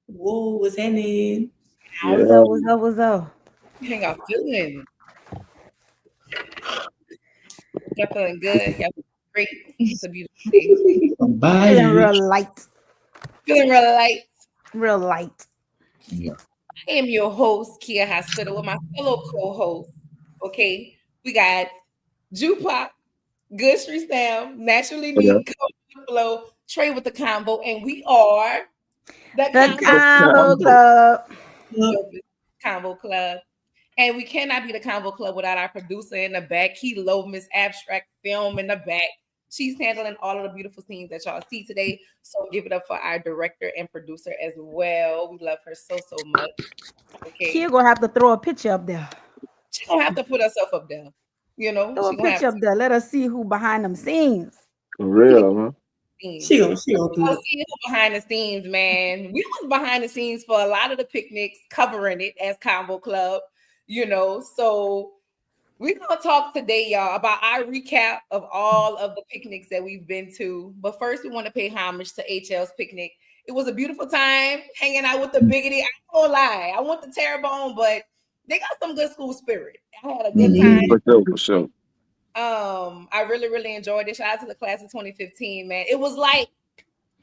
Whoa, what's happening? What's up? What's up? What's up? How y'all feeling? Y'all feeling good? Y'all feeling great? It's a beautiful day. Bye. Feeling real light. Feeling real light. Real light. Yeah. I am your host, Kia Hospital, with my fellow co-host. Okay, we got Jupac, Good Street Sam, Naturally Me, Coach with the Flow, Trey with the Convo, and we are the The Convo Club. Convo Club. And we cannot be the Convo Club without our producer in the back. He low Miss Abstract Film in the back. She's handling all of the beautiful scenes that y'all see today. So give it up for our director and producer as well. We love her so much. Okay. She's gonna have to throw a picture up there. She don't have to put herself up there. You know, Throw a she gonna have picture to up there. Let us see who behind them scenes. For real, man. She gonna do it. See who behind the scenes, man. We was behind the scenes for a lot of the picnics, covering it as Convo Club, you know. So we're gonna talk today, y'all, about our recap of all of the picnics that we've been to. But first, we want to pay homage to HL's picnic. It was a beautiful time hanging out with the biggity. I don't lie, I want the Terrebonne, but they got some good school spirit. I had a good time. For sure. I really enjoyed it. Shout out to the class of 2015, man. It was like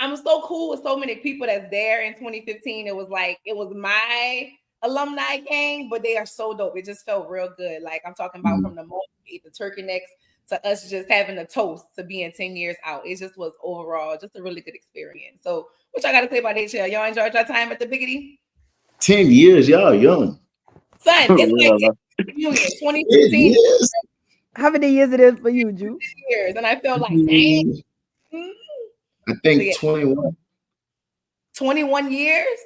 I'm so cool with so many people that's there in 2015. It was like it was my alumni gang, but they are so dope. It just felt real good. Like I'm talking about from the moment we ate the turkey necks to us just having a toast to being 10 years out. It just was overall just a really good experience. So what y'all got to say about HL? Y'all enjoyed your time at the Biggity? 10 years, y'all young. Son, it's like 2015. Years. How many years it is for you, Ju? Years, and I felt like, dang. I think 21. 21 years?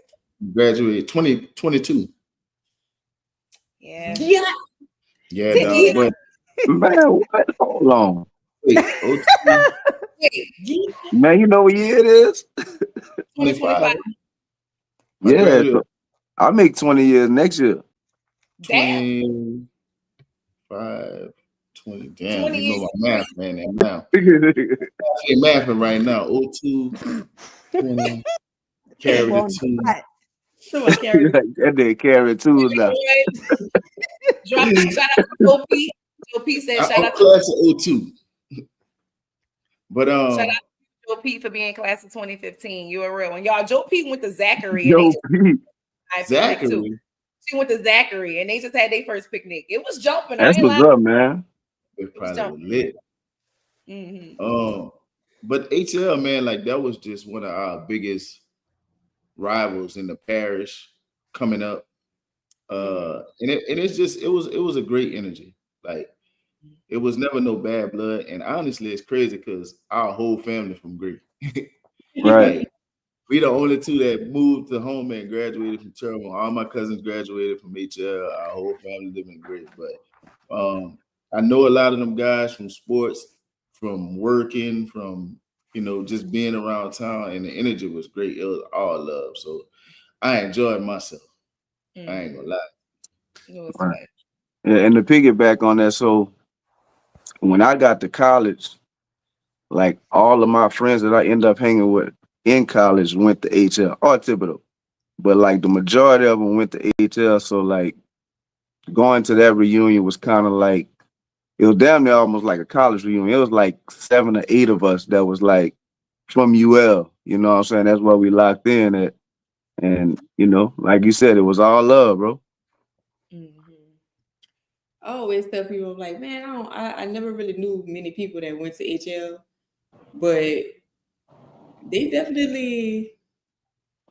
Graduated 2022. Yeah. Yeah, dog. But Man, what? Hold on. wait, Man, you know what year it is? 2025. Yeah, so I make 20 years next year. 25, 20. Damn, 20 you know my math, man. Now. That I'm mathing right now. 02, 20, carry the 2. Someone carry they carry twos now. Shout out to Joe P. Joe P said shout out to class of 02. But shout out to Joe P for being class of 2015. You a real one. Y'all, Joe P went to Zachary Joe and P. Zachary too. She went to Zachary and they just had their first picnic. It was jumping. That's what's up, man. It probably was lit. But HL, man, like that was just one of our biggest rivals in the parish coming up. And it was a great energy. Like it was never no bad blood. And honestly, it's crazy because our whole family from Greek. Right. Like, we the only two that moved to home and graduated from Terrebonne. All my cousins graduated from HL. Our whole family living in Great. But I know a lot of them guys from sports, from working, from just being around town, and the energy was great. It was all love. So I enjoyed myself. I ain't gonna lie. It was right. Yeah, and to piggyback on that, so when I got to college, like all of my friends that I end up hanging with in college went to HL or Thibodeau. But like the majority of them went to HL. So like going to that reunion was kind of like, it was damn near almost like a college reunion. It was like 7 or 8 of us that was like from UL. You know what I'm saying? That's where we locked in at. And, like you said, it was all love, bro. I always tell people, like, man, I never really knew many people that went to HL, but they definitely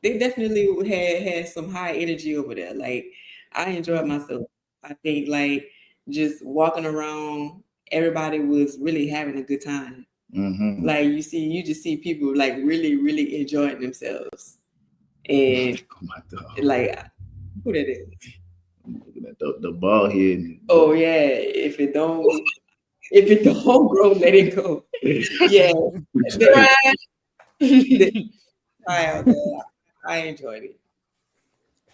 had some high energy over there. Like, I enjoyed myself. I think like just walking around, everybody was really having a good time. Like you just see people like really enjoying themselves. And like, who that is? The ball head. Oh yeah, if it don't grow, let it go. Yeah, I enjoyed it.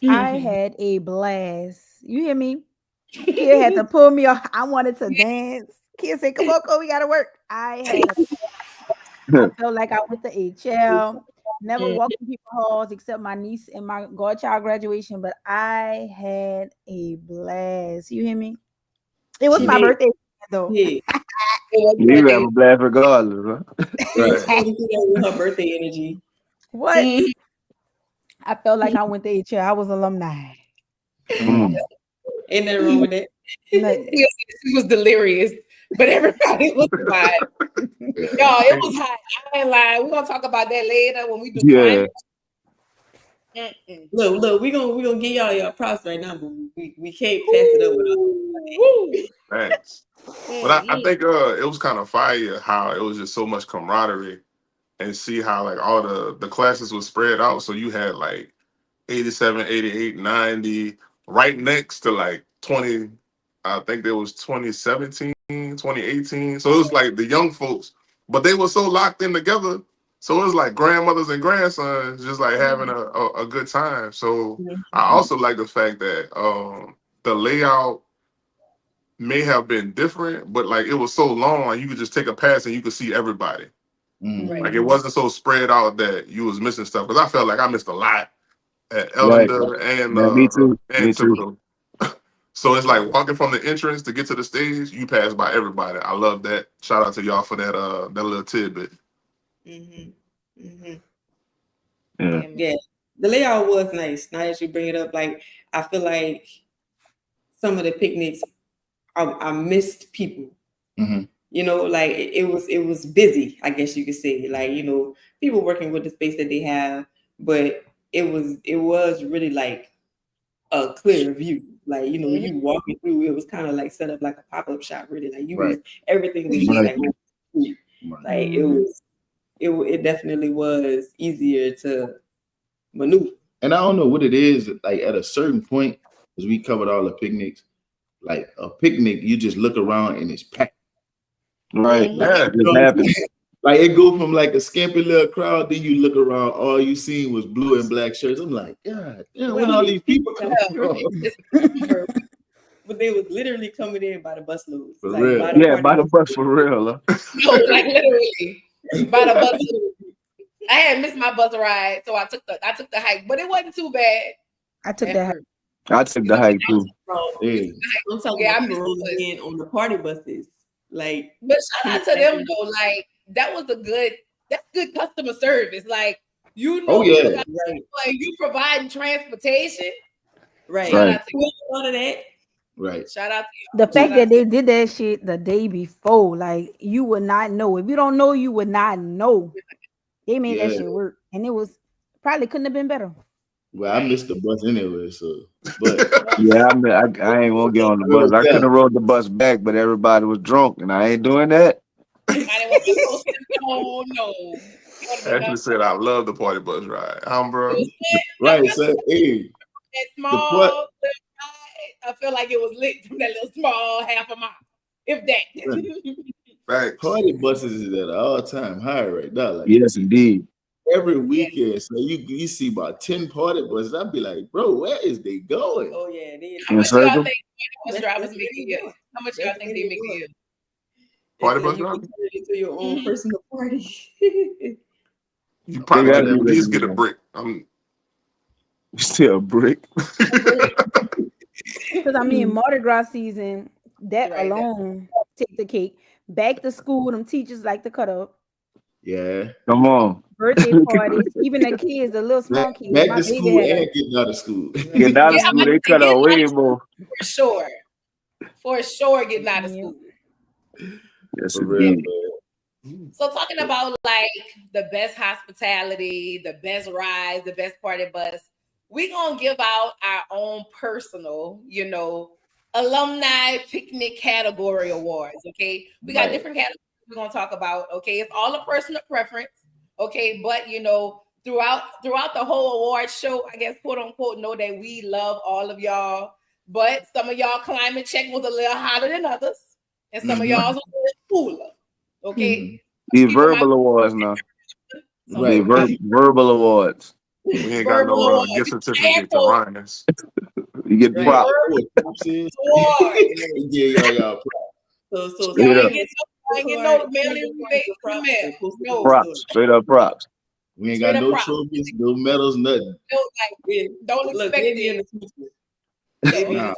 I had a blast. You hear me? Kia had to pull me off. I wanted to dance. Kia said, "Come on, we gotta work." I had I felt like I went to HL. Never walked in people's halls except my niece and my godchild graduation, but I had a blast. You hear me? It was She my did. birthday though. Yeah. You have a blast regardless, huh? Right. She did that with her birthday energy. What? I felt like I went to HL. I was alumni. Come on. Ain't nothing wrong with that. Nothing. She was delirious, but everybody was fine. Y'all, it was hot. I ain't lying. We're gonna talk about that later when we do Yeah. Look, we gonna give y'all props right now, but we can't pass it up without. Thanks. But I think it was kind of fire how it was just so much camaraderie and see how like all the classes were spread out. So you had like 87, 88, 90 right next to like 20. I think there was 2017, 2018. So it was like the young folks, but they were so locked in together. So it was like grandmothers and grandsons just like having a good time. So I also like the fact that the layout may have been different, but like it was so long, like you could just take a pass and you could see everybody. Like it wasn't so spread out that you was missing stuff. Because I felt like I missed a lot at Ellender Me too. and Thibodeau. So it's like walking from the entrance to get to the stage, you pass by everybody. I love that. Shout out to y'all for that that little tidbit. Yeah. The layout was nice. Now that you bring it up, like I feel like some of the picnics, I missed people. You know, like it was busy, I guess you could say. Like, you know, people working with the space that they have, but it was really like a clear view. Like, you know, you walking through, it was kind of like set up like a pop-up shop, really. Like you was everything was just like like it definitely was easier to maneuver. And I don't know what it is, like at a certain point, because we covered all the picnics, like a picnic, you just look around and it's packed. Right. Yeah. You know what I'm saying? Like it go from like a skimpy little crowd, then you look around, all you seen was blue and black shirts. I'm like, God damn, where all these people come from? But they was literally coming in by the busloads. For like, real. By the bus for real, huh? No, like literally by the bus. I had missed my bus ride, so I took the hike, but it wasn't too bad. I took that hike. I took the hike too. I'm talking about people rolling in on the party buses. Like, but shout out to them though. Like that's good customer service. Like you know, like you providing transportation. Right. Shout out to all of that. Right. Shout out to you. The fact that they did that shit the day before, like you would not know. If you don't know, you would not know. They made that shit work, and it was probably couldn't have been better. Well, I missed the bus anyway, so but yeah, I ain't gonna get on the bus. I could have rode the bus back, but everybody was drunk, and I ain't doing that. Oh no! Ashley said, "I love the party bus ride." Bro. Right, so hey, that small. I feel like it was lit from that little small half a mile, if that. Right. Party buses is at an all-time high right now. Like, yes, indeed. Every weekend, so you see about 10 party buses. I'd be like, bro, where is they going? Oh yeah, how much y'all think bus drivers make a year? How much y'all think they make a year? Party bus drivers? You turn it into your own personal party. You probably could at least get a brick. Still a brick. Because I mean, Mardi Gras season, that alone take the cake. Back to school, them teachers like to cut up. Yeah. Come on. Birthday parties, even the kids, the little small kids. Back to school and getting out of school. Getting out of school, they cut out way more. For sure. For sure, getting out of school. Yes, indeed. So talking about like the best hospitality, the best rides, the best party bus, we're going to give out our own personal, alumni picnic category awards, okay? We got different categories we're going to talk about, okay? It's all a personal preference, okay? But, throughout the whole award show, I guess, quote unquote, know that we love all of y'all, but some of y'all climate check was a little hotter than others, and some of y'all was a little cooler, okay? These verbal awards now. Right. Verbal awards. We ain't got no gift certificate to Ryan's. You get props. Yeah, y'all props. So I ain't get no million rebates from the mayor. No. Props, straight up props. We ain't Straight got up no props. trophies, no medals, nothing. No, like, don't Look, expect maybe in it. the future. Nah,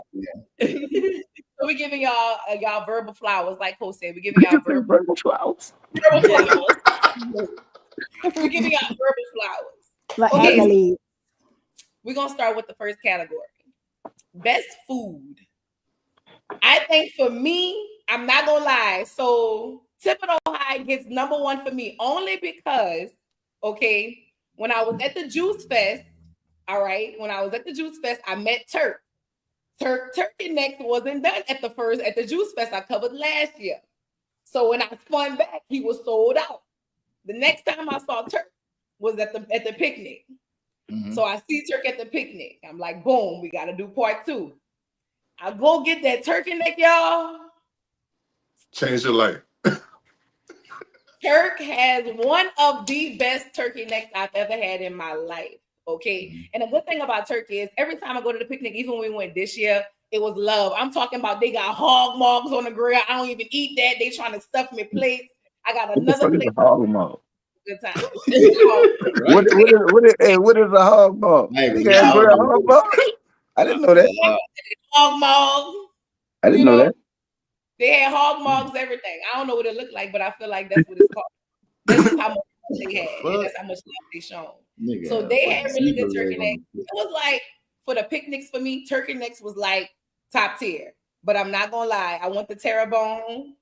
So we're giving y'all verbal flowers, like Coach said. We're giving y'all verbal flowers. flowers. We're giving y'all verbal flowers. Like Okay. accolades. We're gonna start with the first category. Best food. I think for me, I'm not gonna lie. So Typical High gets number one for me only because, okay, when I was at the Juice Fest, all right, when I was at the Juice Fest, I met Turk. Turkey Necks wasn't done at the Juice Fest I covered last year. So when I spun back, he was sold out. The next time I saw Turk was at the picnic. Mm-hmm. So I see Turk at the picnic. I'm like, boom, we got to do part 2. I go get that turkey neck, y'all. Change your life. Turk has one of the best turkey necks I've ever had in my life. Okay. And the good thing about Turk is every time I go to the picnic, even when we went this year, it was love. I'm talking about they got hog mugs on the grill. I don't even eat that. They trying to stuff me plates. I got another plate. Hog mug. Good time. What is a hog mug? Hey, You got a hog mug? I didn't know that. Hog mugs. I didn't know that. They had hog mugs, everything. I don't know what it looked like, but I feel like that's what it's called. That's just how much they had. And that's how much love they shown. Nigga, so they had really good turkey necks. It was like, for the picnics for me, turkey necks was like top tier. But I'm not gonna lie, I went to Terrebonne.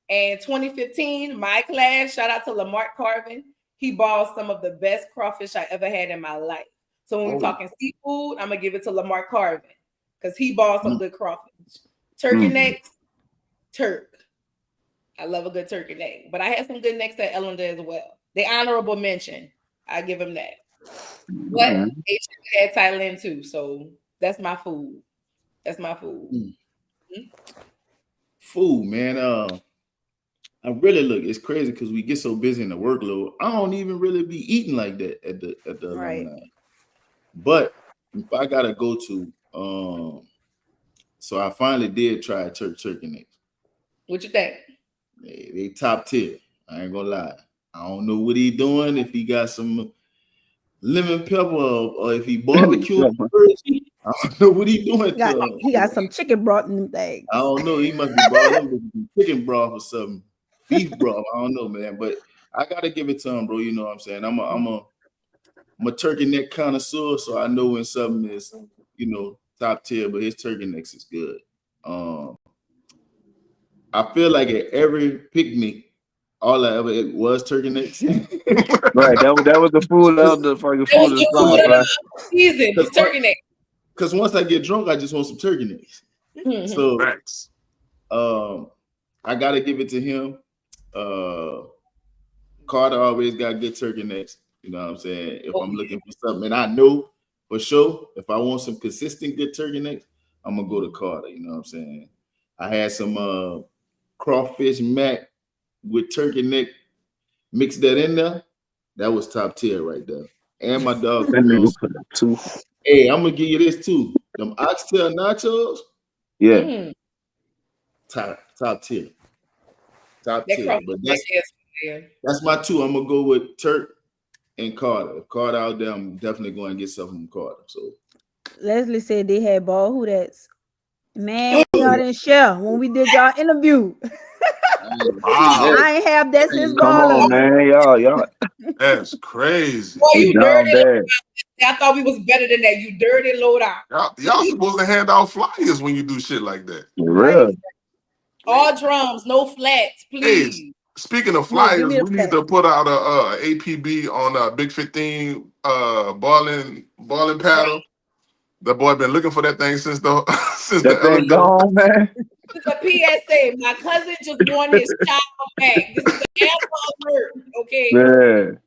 And 2015, my class, shout out to Lamart Carvin, he bought some of the best crawfish I ever had in my life. So when we're talking seafood, I'm gonna give it to Lamart Carvin because he bought some good crawfish. Turkey necks, Turk. I love a good turkey neck, but I had some good necks at Ellender as well. The honorable mention, I give him that. But they had Thailand too, so that's my food. That's my food. Food, man. I really look. It's crazy because we get so busy in the workload. I don't even really be eating like that at the Right. Alumni. But if I gotta go to, so I finally did try turkey necks. What you think? They top tier. I ain't gonna lie. I don't know what he doing. If he got some lemon pepper or if he barbecue. I don't know what he doing. He got some chicken broth in them things. I don't know. He must be boiling chicken broth or something. Beef broth. I don't know, man. But I gotta give it to him, bro. You know what I'm saying? I'm a turkey neck connoisseur, so I know when something is, top tier, but his turkey necks is good. I feel like at every picnic, all I ever ate was turkey necks. Right, that was the food of the fucking food of the summer, right? Season, turkey neck. Because once I get drunk, I just want some turkey necks. So, I gotta give it to him. Carter always got good turkey necks. You know what I'm saying? If I'm looking for something, and I know for sure, if I want some consistent good turkey necks, I'm gonna go to Carter. You know what I'm saying? I had some crawfish mac with turkey neck, mix that in there. That was top tier right there. And my dog. Hey, I'm gonna give you this too. Them oxtail nachos. Yeah. Top tier. Top tier. But that's my two. I'm gonna go with Turk and Carter. If Carter out there, I'm definitely going to get something from Carter. So Leslie said they had ball who that's man, y'all didn't share when we did y'all interview. I ain't have that since Come on, man. Y'all. That's crazy. Boy, you dirty. I thought we was better than that. You dirty low down. Y'all supposed to hand out flyers when you do shit like that. Real. All drums, no flats, please. Hey, speaking of flyers, we need to put out a APB on Big 15 balling paddle. The boy been looking for that thing since the thing gone, man. It's a PSA. My cousin just won his shop back. This is an Amber Alert, okay? Man.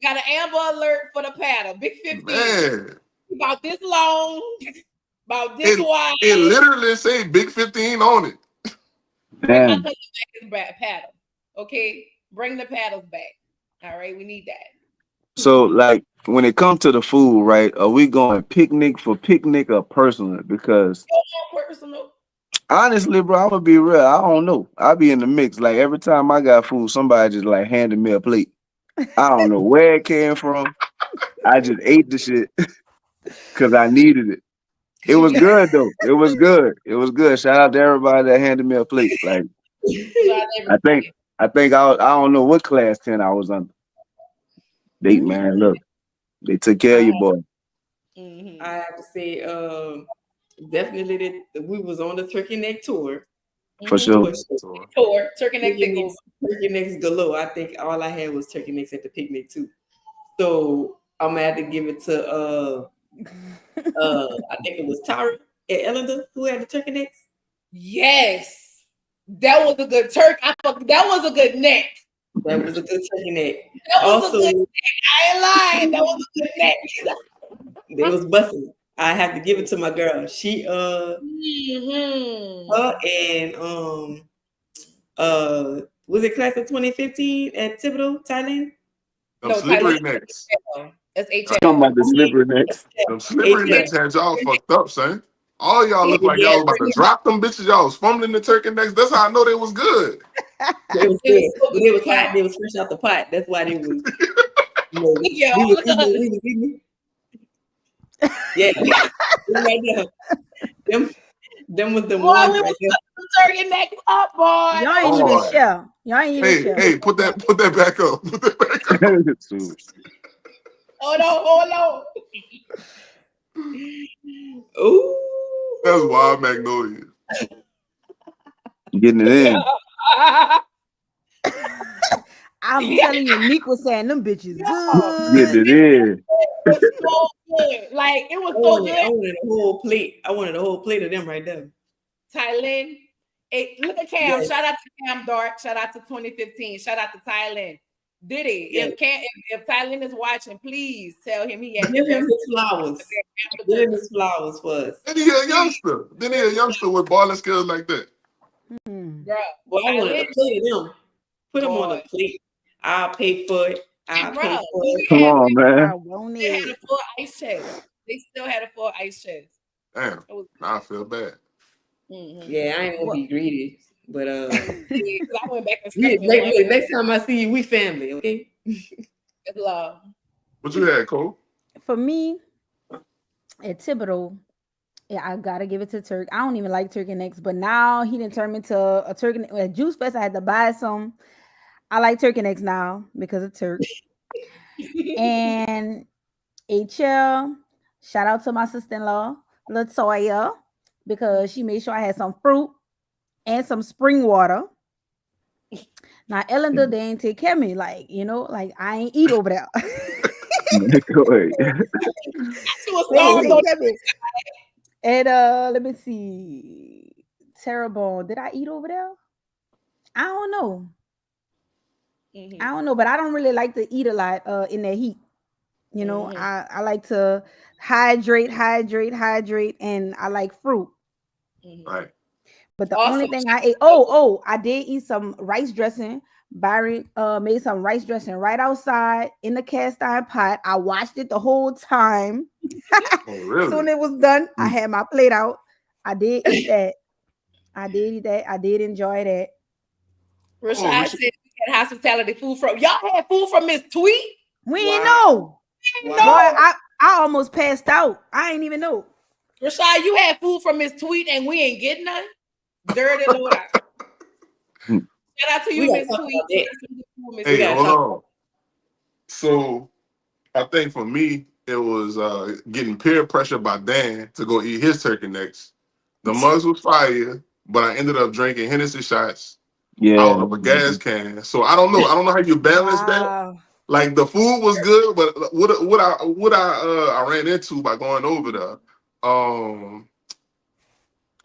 Got an Amber Alert for the paddle. Big 15. Man. About this long, about this wide. It literally say Big 15 on it. Bring my cousin back his paddle, okay? Bring the paddles back. All right, we need that. So, like, when it comes to the food, right? Are we going picnic for picnic or personal? Because personal. Honestly, bro, I'm gonna be real. I don't know. I be in the mix. Like every time I got food, somebody just like handed me a plate. I don't know where it came from. I just ate the shit because I needed it. It was good though. It was good. It was good. Shout out to everybody that handed me a plate. Like I think I don't know what class 10 I was under. They man, look, they took care of you, boy. I have to say, definitely that we was on the turkey neck tour. For sure. Turkey neck pickles. Turkey necks galore. I think all I had was turkey necks at the picnic too. So I'm gonna have to give it to I think it was Tara and Ellender who had the turkey necks. Yes, that was a good turkey. That was a good neck. That was a good turkey neck. That was Also, a good neck. I ain't lying. That was a good neck. They was busting. I have to give it to my girl. She her and was it class of 2015 at Thibodeau, Thailand? Them slippery necks. That's HL. Talking about the slippery necks. Them slippery necks had y'all fucked up, son. All y'all look like y'all was about to drop them bitches. Y'all was fumbling the turkey necks. That's how I know they was good. They was good. They was hot. They was fresh out the pot. That's why they was. Yeah, right there. Them was the ones right there. Turkey neck up, boy. Y'all ain't even share. Y'all ain't even share. Hey, put that back up. Put that back up. Hold on. Ooh, that's Wild Magnolia. Getting it in. I'm telling you, Meek was saying them bitches good. Getting it in. It was so good. Like it was so good. I wanted a whole plate. I wanted a whole plate of them right there. Thailand. Hey, look at Cam. Yes. Shout out to Cam Dark. Shout out to 2015. Shout out to Thailand. Diddy, yes. If Thailand is watching, please tell him he had give him his flowers. Give him his flowers for us. Then he a youngster. Then he a youngster with balling skills like that. Bro, well, I wanted to play them. Put them on a plate. I'll pay for it. I'll pay for it. Come on, man. They had a full ice chest. They still had a full ice chest. Damn. Now I feel bad. Yeah, I ain't gonna be greedy. But I went back and next time I see you, we family, okay? It's love. What you had, Cole? For me, at Thibodeau, yeah, I gotta give it to Turk. I don't even like turkey necks, but now he didn't turn me into a turkey. At Juice Fest, I had to buy some. I like turkey necks now because of Turk. And HL, shout out to my sister-in-law, Latoya, because she made sure I had some fruit and some spring water. Now, Ellender, they ain't take care of me. Like, like I ain't eat over there. And let me see. Terrebonne. Did I eat over there? I don't know. I don't know, but I don't really like to eat a lot in that heat. I like to hydrate, and I like fruit. Right. But the only thing I ate, I did eat some rice dressing. Byron made some rice dressing right outside in the cast iron pot. I watched it the whole time. Really? Soon it was done, I had my plate out. I did eat that. I did enjoy that. Rashad said we had hospitality food from y'all had food from Miss Tweet. We ain't know. Boy, I almost passed out. I ain't even know. Rashad, you had food from Miss Tweet and we ain't getting none. Dirty Lord. Shout out to you, Miss Tweet. Hey, hold on. So I think for me, it was getting peer pressure by Dan to go eat his turkey necks. The mugs was fire, but I ended up drinking Hennessy shots out of a gas can. So I don't know. I don't know how you balance that. Like the food was good, but what I ran into by going over there.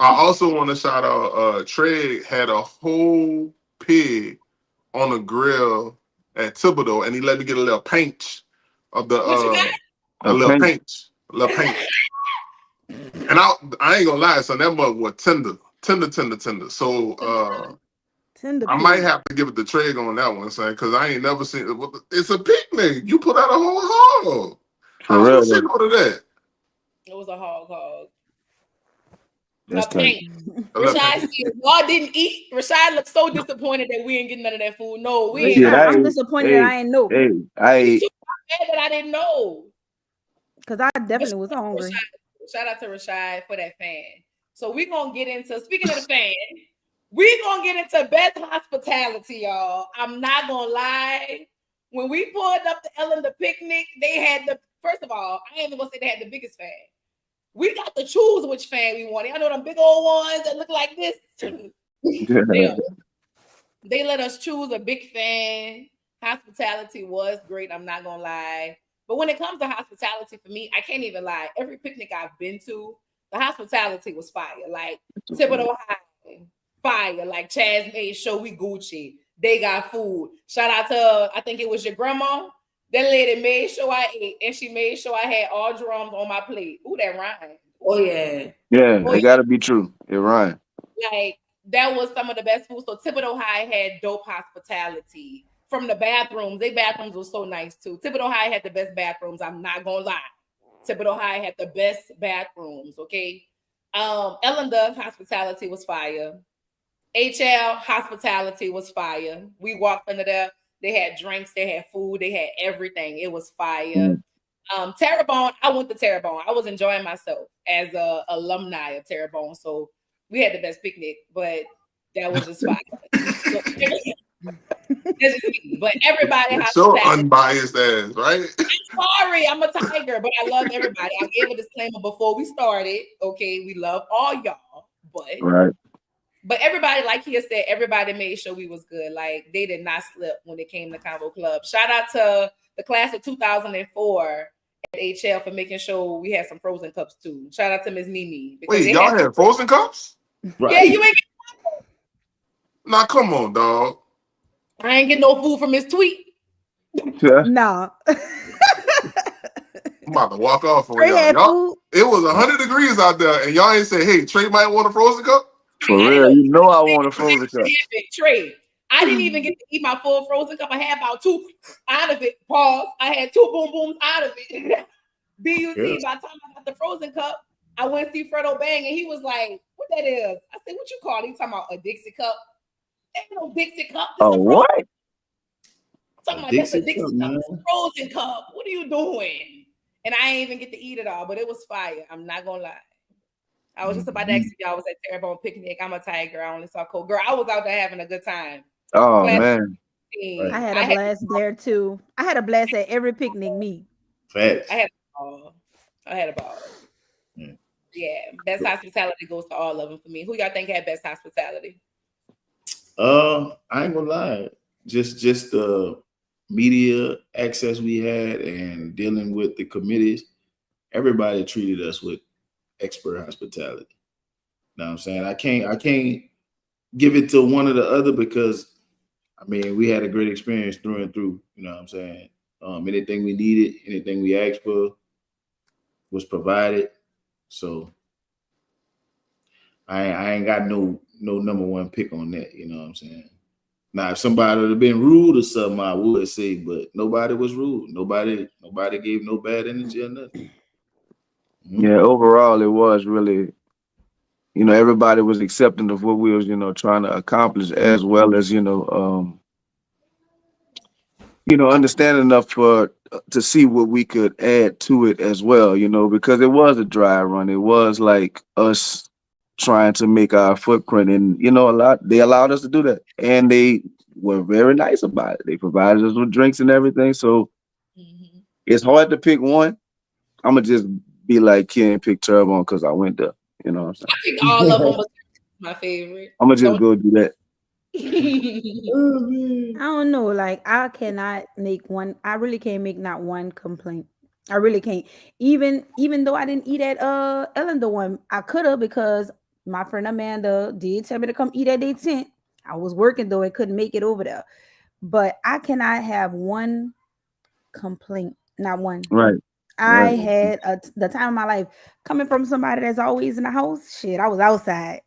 I also want to shout out Trey had a whole pig on a grill at Thibodeau, and he let me get a little pinch of the a little pinch. And I ain't gonna lie, son, that mug was tender. So I might have to give it to Trey on that one, son, because I ain't never seen it. It's a picnic. You put out a whole hog. How's you sitting over that? It was a hog. That's tight. Rashad said, y'all didn't eat. Rashad looked so disappointed that we ain't getting none of that food. No, we ain't. Shit, I'm disappointed that I ain't know. I ate. That I didn't know. Because I definitely was hungry. Shout out to Rashad for that fan. So we're going to get into, speaking of the fan, we're going to get into best hospitality, y'all. I'm not going to lie. When we pulled up to Ellen the picnic, they had first of all, I ain't even going to say they had the biggest fan. We got to choose which fan we wanted. I know them big old ones that look like this. They let us choose a big fan. Hospitality was great. I'm not going to lie. But when it comes to hospitality, for me, I can't even lie. Every picnic I've been to, the hospitality was fire. Like Thibodeau High, fire. Like Chaz made sure we Gucci. They got food. Shout out to, I think it was your grandma. That lady made sure I ate, and she made sure I had all drums on my plate. Ooh, that rhymed. Oh, yeah. Yeah, it got to be true. It rhymed. Like, that was some of the best food. So Thibodeau High had dope hospitality. From the bathrooms, their bathrooms were so nice too. Thibodeau High had the best bathrooms. I'm not gonna lie. Thibodeau High had the best bathrooms. Okay. Ellen the hospitality was fire. HL hospitality was fire. We walked under there. They had drinks. They had food. They had everything. It was fire. Terrebonne. I went to Terrebonne. I was enjoying myself as a alumni of Terrebonne. So we had the best picnic, but that was just fire. So, but everybody has so unbiased as, right? I'm sorry, I'm a tiger, but I love everybody. I gave a disclaimer before we started. Okay, we love all y'all, but everybody, like he said, everybody made sure we was good. Like they did not slip when it came to Conveaux Club. Shout out to the class of 2004 at HL for making sure we had some frozen cups too. Shout out to Miss Mimi. Wait, y'all had frozen cups? Right. Yeah, you ain't. Nah, come on, dog. I ain't getting no food from Miss Tweet. No. I'm about to walk off on y'all. It was 100 degrees out there, and y'all ain't say, "Hey, Trey might want a frozen cup." For real, you know I want a frozen cup. Trey, I didn't even get to eat my full frozen cup. I had about 2 out of it. Pause. I had 2 boom booms out of it. BUT. Yes. By the time I got the frozen cup, I went to see Fredo Bang, and he was like, "What that is?" I said, "What you call it?" He talking about a Dixie cup. Ain't no Dixie cup. Oh, what? Talking about that's a Dixie cup, it's a frozen cup. What are you doing? And I ain't even get to eat it all, but it was fire. I'm not gonna lie. I was just about to ask if y'all was at Terrebonne picnic. I'm a tiger. I only saw cold. Girl, I was out there having a good time. Oh man. I had a blast there too. I had a blast at every picnic meet. Facts. I had a ball. Yeah, best hospitality goes to all of them for me. Who y'all think had best hospitality? I ain't gonna lie. Just the media access we had and dealing with the committees, everybody treated us with expert hospitality. You know what I'm saying? I can't give it to one or the other because I mean we had a great experience through and through. You know what I'm saying? Anything we needed, anything we asked for was provided. So I ain't got no number one pick on that. You know what I'm saying? Now, if somebody would have been rude or something, I would say, but nobody was rude. Nobody gave no bad energy or nothing. Yeah, overall, it was really, everybody was accepting of what we was, trying to accomplish, as well as, understanding enough to see what we could add to it as well, because it was a dry run. It was like us trying to make our footprint, and they allowed us to do that, and they were very nice about it. They provided us with drinks and everything, so it's hard to pick one. I'm gonna just be like Ken, pick Terrebonne because I went there. You know what I'm saying? I think all of them was my favorite. I'm gonna just go do that. I don't know. Like I cannot make one. I really can't make not one complaint. I really can't. Even though I didn't eat at Ellen the one, I could have because my friend Amanda did tell me to come eat at their tent. I was working though and couldn't make it over there. But I cannot have one complaint. Not one. Right. I had the time of my life coming from somebody that's always in the house. Shit, I was outside.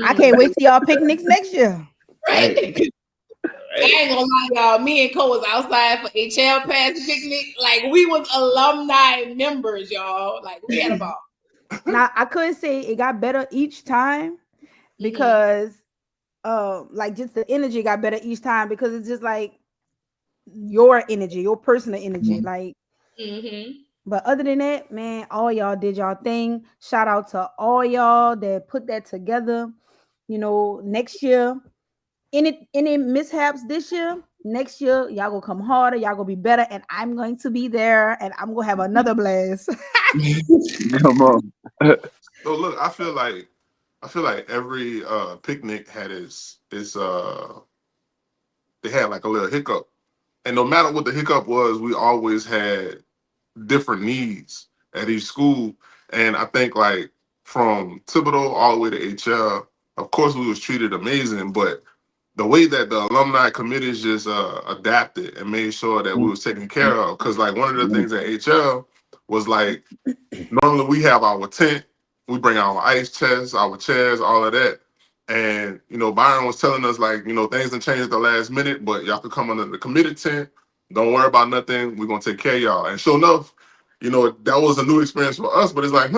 I can't wait till y'all picnics next year. Right. I ain't gonna lie, y'all. Me and Cole was outside for HL Pass picnic. Like we was alumni members, y'all. Like we had a ball. Now I could say it got better each time because like just the energy got better each time because it's just like your energy, your personal energy. Like but other than that, man, all y'all did y'all thing. Shout out to all y'all that put that together. You know, next year, any mishaps this year, next year, y'all gonna come harder, y'all gonna be better, and I'm going to be there and I'm gonna have another blast. Come on. So look, I feel like every picnic had its they had like a little hiccup. And no matter what the hiccup was, we always had different needs at each school. And I think like from Thibodeau all the way to HL, of course we was treated amazing, but the way that the alumni committees just adapted and made sure that we was taken care of. Because like one of the things at HL was like normally we have our tent, we bring our ice chests, our chairs, all of that. And Byron was telling us like, things done changed at the last minute, but y'all could come under the committed tent. Don't worry about nothing. We're gonna take care of y'all. And sure enough, that was a new experience for us, but it's like,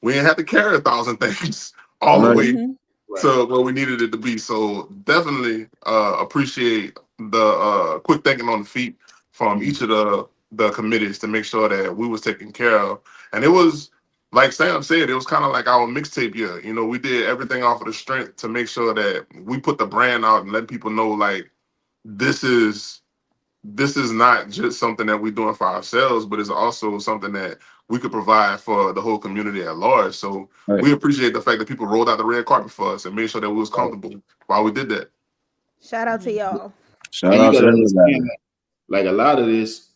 we ain't have to carry 1,000 things all the way to where we needed it to be. So definitely appreciate the quick thinking on the feet from each of the committees to make sure that we was taken care of. And it was, like Sam said, it was kind of like our mixtape year. We did everything off of the strength to make sure that we put the brand out and let people know like this is not just something that we're doing for ourselves, but it's also something that we could provide for the whole community at large. So we appreciate the fact that people rolled out the red carpet for us and made sure that we was comfortable while we did that. Shout out to y'all. Shout And you out to gotta everybody. understand that, like a lot of this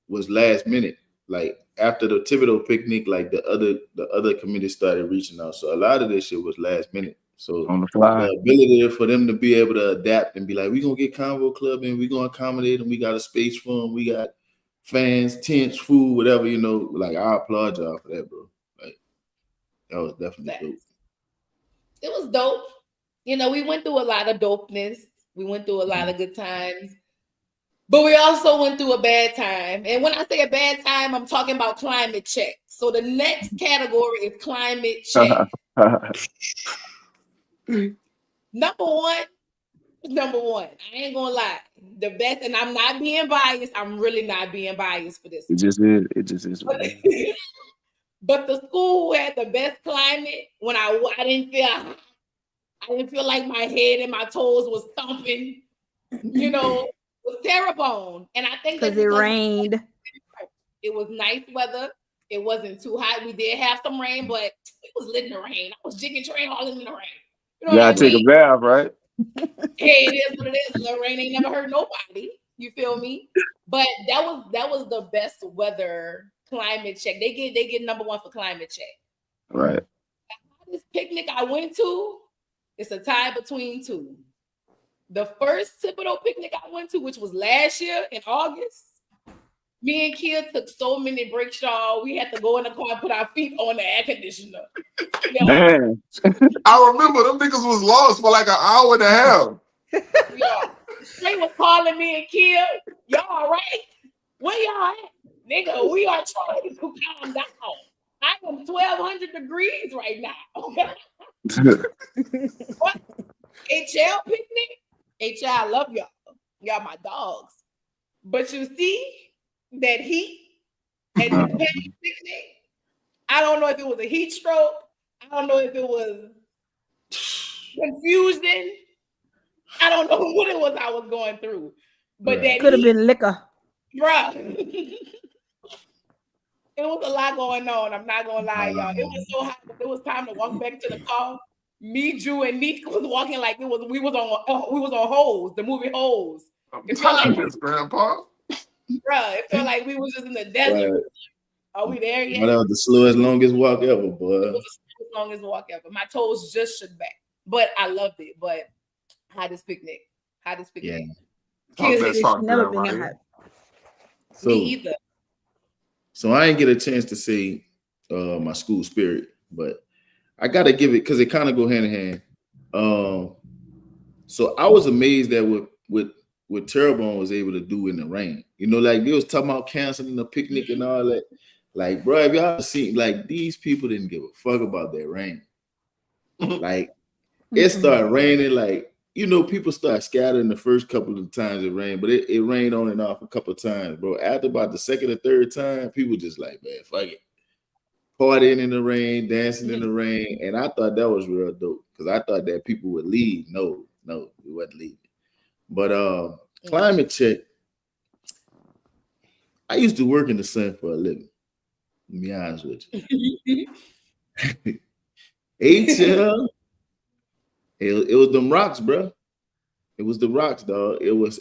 was last minute. Like after the Thibodeau picnic, like the other committees started reaching out. So a lot of this shit was last minute. So On the fly. the ability for them to be able to adapt and be like, we're gonna get Conveaux Club and we're gonna accommodate them. We got a space for them. We got fans, tents, food, whatever, like I applaud y'all for that, bro. Like that was definitely dope. It was dope. We went through a lot of dopeness. We went through a lot of good times. But we also went through a bad time. And when I say a bad time, I'm talking about climate check. So the next category is climate check. Number one. I ain't gonna lie. The best, and I'm not being biased. I'm really not being biased for this. It just is. But the school who had the best climate when I didn't feel like my head and my toes was thumping, was Terrebonne. And I think that's because it rained. It was nice weather. It wasn't too hot. We did have some rain, but it was lit in the rain. I was jigging train hauling in the rain. You know You gotta take a bath, right? Hey, it is what it is. The rain ain't never hurt nobody. You feel me? But that was the best weather climate check. They get number one for climate check. Right. This picnic I went to, it's a tie between two. The first Thibodeau picnic I went to, which was last year in August, me and Kia took so many breaks, y'all. We had to go in the car and put our feet on the air conditioner. Man. I remember them niggas was lost for like an hour and a half. Y'all, they was calling me and Kia. Y'all all right? Where y'all at? Nigga, we are trying to calm down. I am 1,200 degrees right now. What? HL picnic? HL, I love y'all. Y'all my dogs. But you see that heat at the picnic? I don't know if it was a heat stroke. I don't know if it was confusion. I don't know what it was I was going through. But that could have been liquor. Bruh. It was a lot going on. I'm not gonna lie, y'all. It was so hot. It was time to walk back to the car. Me, Drew, and Nick was walking like we was on Holes, the movie Holes. It felt like this, Grandpa. Bruh, it felt like we was just in the desert. Right. Are we there yet? That was the slowest, longest walk ever, boy. It was the slowest, longest walk ever. My toes just shook back, but I loved it. But hottest picnic. Yeah. Kids never been that hot. So, me either. So I didn't get a chance to say my school spirit, but I gotta give it because it kind of go hand in hand. So I was amazed at what Terrebonne was able to do in the rain. Like they was talking about canceling the picnic and all that. Like, bro, if y'all seen, like, these people didn't give a fuck about that rain. Like, it started raining, like, you know, people start scattering the first couple of times it rained, but it rained on and off a couple of times, bro. After about the second or third time, people just like, man, fuck it. Partying in the rain, dancing in the rain. And I thought that was real dope because I thought that people would leave. No, we wasn't leaving. But climate check, I used to work in the sun for a living. To be honest with you. HL, it was them rocks, bro. It was the rocks, dog. It was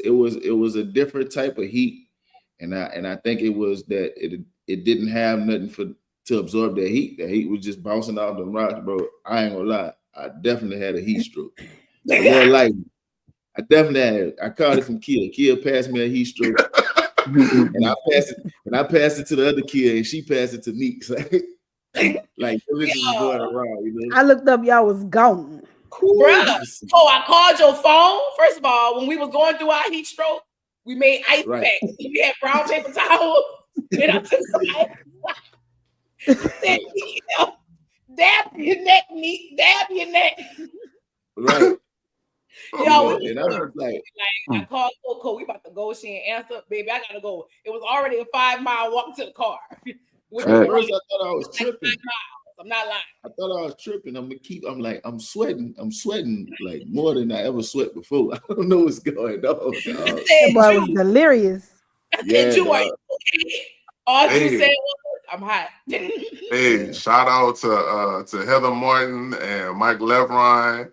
a different type of heat, and I think it was that it didn't have nothing to absorb that heat. That heat was just bouncing off the rocks, bro. I ain't gonna lie, I definitely had a heat stroke. More like I definitely had. I caught it from Kia. Kia passed me a heat stroke, and I passed it to the other Kia, and she passed it to me. Like this is going around, you know. I looked up, y'all was gone. Bruh. Oh, I called your phone. First of all, when we was going through our heat stroke, we made ice packs. We had brown paper towels. And I took some ice. Dab your neck, Neek. Dab your neck. Right. Yo, and I was like, I called Coco. We about to go. She ain't answer. Baby, I gotta go. It was already a 5-mile walk to the car. At first, I thought I was tripping. I'm not lying. I thought I was tripping. I'm sweating. I'm sweating like more than I ever sweat before. I don't know what's going on. That boy was delirious. Yeah, all you said was, I'm hot. Hey, shout out to Heather Martin and Mike Levron.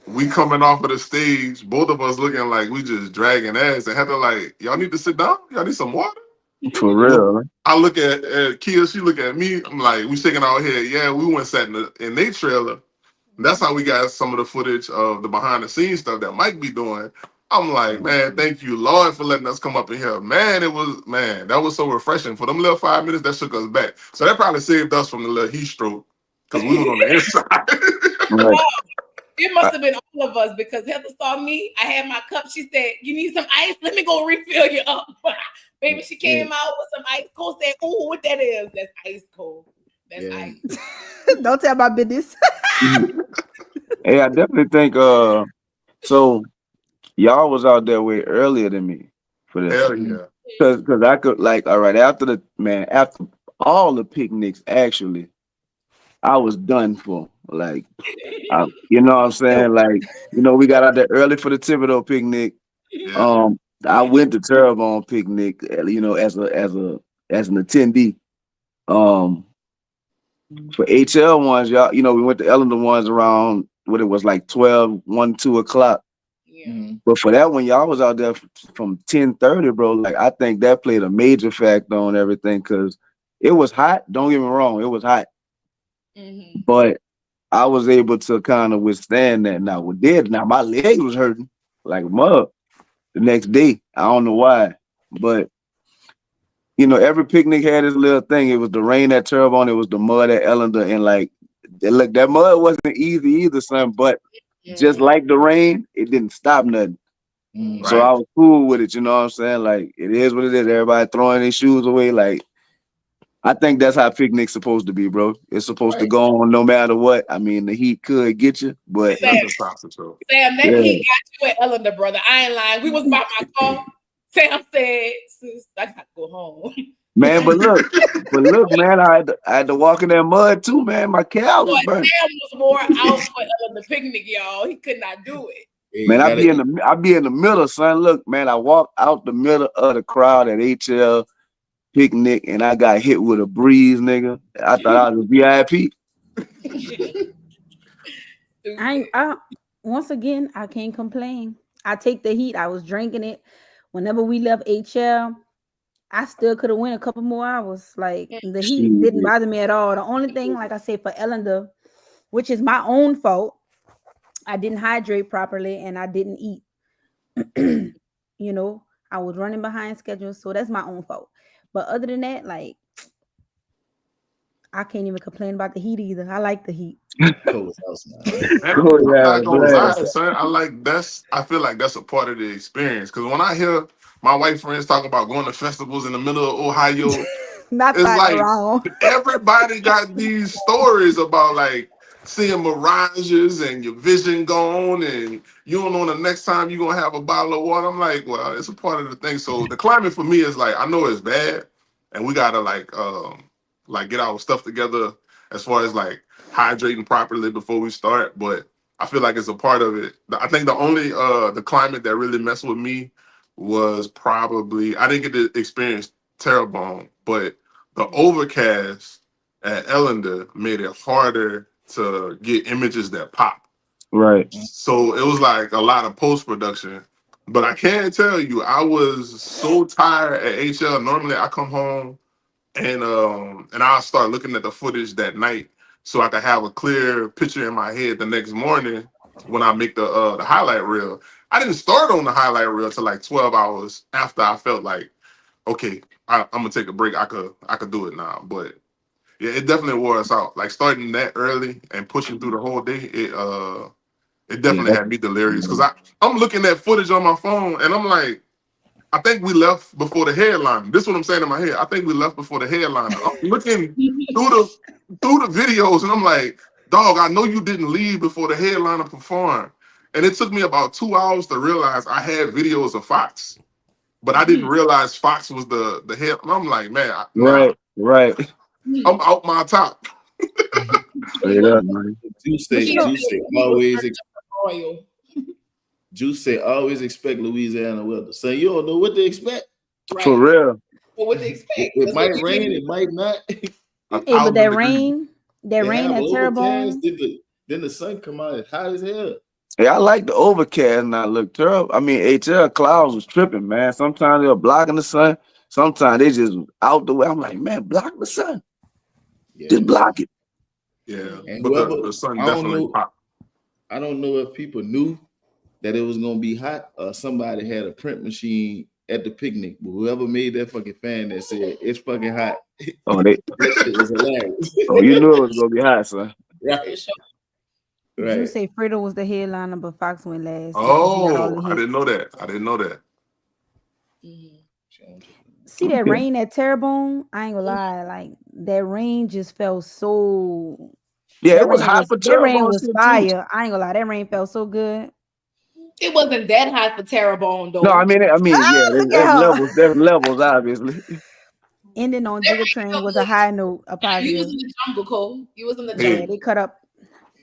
We coming off of the stage, both of us looking like we just dragging ass. And Heather like, y'all need to sit down. Y'all need some water. For real. I look at Kia, she look at me. I'm like, we shaking our head. Yeah, we went sat in their trailer. That's how we got some of the footage of the behind the scenes stuff that Mike be doing. I'm like, man, thank you, Lord, for letting us come up in here. Man, that was so refreshing. For them little 5 minutes, that shook us back. So that probably saved us from the little heat stroke because we was on the inside. Right. It must have been all of us because Heather saw me. I had my cup. She said, "You need some ice? Let me go refill you up." Baby, she came out with some ice cold. Said, "Ooh, what that is? That's ice cold. That's ice." Don't tell my business. Hey, I definitely think so y'all was out there way earlier than me for this. Hell yeah. Cause I could like all right after all the picnics actually I was done for. Like you know what I'm saying? Like, you know, we got out there early for the Thibodeau picnic. Yeah. I went to Terrebonne picnic, you know, as an attendee. For HL ones, y'all, you know, we went to Eleanor ones around what it was like 12, 1, 2 o'clock. Yeah. But for that one, y'all was out there from 10:30, bro. Like, I think that played a major factor on everything because it was hot. Don't get me wrong, it was hot. Mm-hmm. But I was able to kind of withstand that. Now, my leg was hurting like a mug the next day. I don't know why, but you know, every picnic had this little thing. It was the rain at Terrebonne, it was the mud at Ellender, and like, look, that mud wasn't easy either, son. But just like the rain, it didn't stop nothing. So I was cool with it. You know what I'm saying? Like, it is what it is. Everybody throwing their shoes away. Like, I think that's how picnic's supposed to be, bro. It's supposed to go on no matter what. I mean, the heat could get you, but Sam, that heat got you at Ellender, brother. I ain't lying. We was by my car. Sam said, "Sis, I got to go home." Man, but look, man, I had to walk in that mud too, man. My calves was burnt. Sam was more out for Ellender picnic, y'all. He could not do it. Man, I be in the middle, son. Look, man, I walked out the middle of the crowd at HL picnic, and I got hit with a breeze, nigga. I thought I was a VIP. Once again, I can't complain. I take the heat. I was drinking it. Whenever we left HL, I still could have went a couple more hours. Like, the heat didn't bother me at all. The only thing, like I said, for Ellender, which is my own fault, I didn't hydrate properly and I didn't eat. You know, I was running behind schedule, so that's my own fault. But other than that, like, I can't even complain about the heat either. I like the heat. Son. I feel like that's a part of the experience. Because when I hear my white friends talk about going to festivals in the middle of Ohio, Not It's that like wrong. everybody got these stories about like seeing mirages and your vision gone, and you don't know the next time you're gonna have a bottle of water. I'm like, well, it's a part of the thing. So the climate for me is like, I know it's bad, and we gotta like get our stuff together as far as like hydrating properly before we start. But I feel like it's a part of it. I think the only the climate that really messed with me was probably, I didn't get to experience Terrebonne, but the overcast at Ellender made it harder to get images that pop. Right. So it was like a lot of post production. But I can't tell you, I was so tired at HL. Normally I come home and I'll start looking at the footage that night so I can have a clear picture in my head the next morning when I make the highlight reel. I didn't start on the highlight reel till like 12 hours after I felt like, okay, I'm gonna take a break. I could do it now. But yeah, it definitely wore us out. Like starting that early and pushing through the whole day, it Yeah. definitely had me delirious. Cause I'm looking at footage on my phone and I'm like, I think we left before the headline. This is what I'm saying in my head. I think we left before the headline. I'm looking through the videos and I'm like, dog, I know you didn't leave before the headliner performed. And it took me about 2 hours to realize I had videos of Fox, but I didn't realize Fox was the head. And I'm like, man, nah, Right. I'm out my top. Straight up, man. Juice But you know, say always expect Louisiana weather. So you don't know what to expect. Right. For real. Well, what they expect? It might rain, it might not. hey, but that rain at Terrebonne. Then the sun come out, it's hot as hell. Yeah, I like the overcast not look terrible. I mean, HL clouds was tripping, man. Sometimes they're blocking the sun. Sometimes they just out the way. I'm like, man, block the sun. Yeah. Just block it. Yeah, And but whoever, the sun definitely popped. I don't know if people knew that it was gonna be hot or somebody had a print machine at the picnic. But whoever made that fucking fan that said it's fucking hot, Oh, that shit was hilarious. oh, you knew it was gonna be hot, son. Right. You say Fredo was the headliner, but Fox went last. Oh, I didn't know that. See that rain at Terrebonne? I ain't gonna lie, like that rain just felt so. Yeah, it was hot for That rain Terrebonne was fire. I ain't gonna lie, that rain felt so good. It wasn't that hot for Terrebonne though. No, I mean, yeah, there's levels, obviously. Ending on Jigga Train was a high note, a positive. You was in the jungle, Cole. You was in the jungle. jungle. They cut up.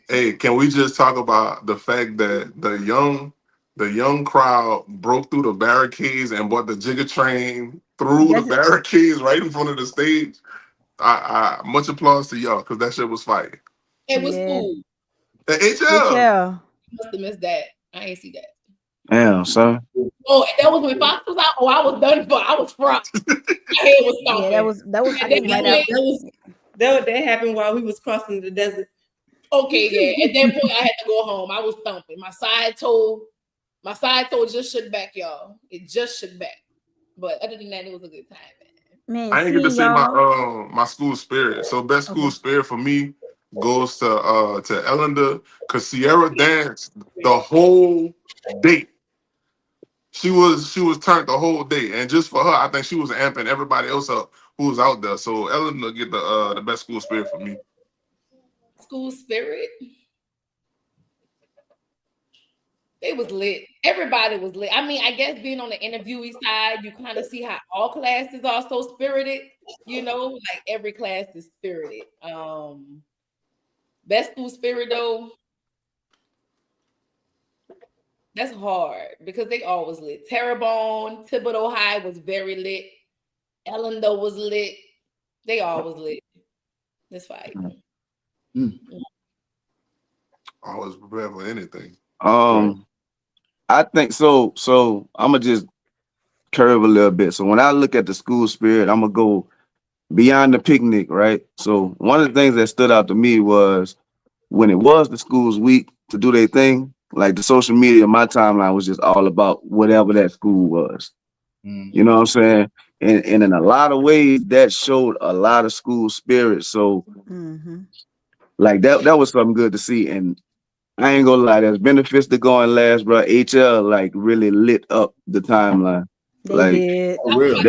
Hey, can we just talk about the fact that the young crowd broke through the barricades and brought the Jigga Train through the barricades right in front of the stage? I much applause to y'all because that shit was fire. It was cool. The HL. Must have missed that. I ain't see that. Damn, son. Oh, that was when Fox was out. Oh, I was done for. I was front. My head was stomping. Yeah, that was that happened while we was crossing the desert. Okay, yeah. At that point, I had to go home. I was thumping. My side toe just shook back, y'all. It just shook back. But other than that, it was a good time, man. I didn't get to see my school spirit. So best school spirit for me goes to Ellender because Sierra danced the whole day. She was turned the whole day, and just for her, I think she was amping everybody else up who was out there. So Ellender get the best school spirit for me. School spirit. They was lit. Everybody was lit. I mean, I guess being on the interviewee side, you kind of see how all classes are so spirited. You know, like every class is spirited. Best school spirit though, that's hard because they always lit. Terrebonne, Thibodeau High was very lit. Ellender was lit. They always lit. That's fine. Always prepared for anything. I think so. So I'm gonna just curve a little bit. So when I look at the school spirit, I'm gonna go beyond the picnic, right? So one of the things that stood out to me was when it was the school's week to do their thing, like the social media, my timeline was just all about whatever that school was. You know what I'm saying? And in a lot of ways, that showed a lot of school spirit. So like that was something good to see. And I ain't gonna lie, there's benefits to going last, bro. HL like really lit up the timeline. They did. For real.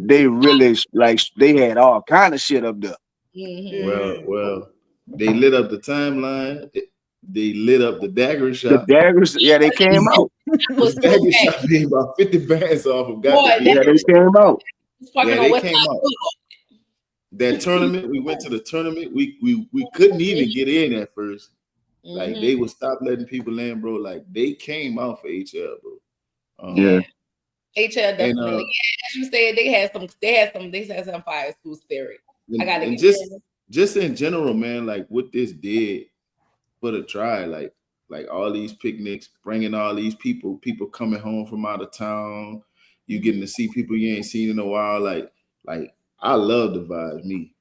They really like they had all kind of shit up there. Well, they lit up the timeline. They lit up the dagger The shop. daggers, yeah, they came out. The dagger shop made about 50 bands off of got Boy, to be. Yeah, they came out. Yeah, they came out. That tournament, we went to the tournament. We couldn't even get in at first. Like they would stop letting people in, bro. Like they came out for HL, bro. Yeah. HL definitely. As you said, they had some fire school spirit. I gotta and get just in general, man, like what this did for the try, like all these picnics, bringing all these people coming home from out of town, you getting to see people you ain't seen in a while. Like I love the vibes, me.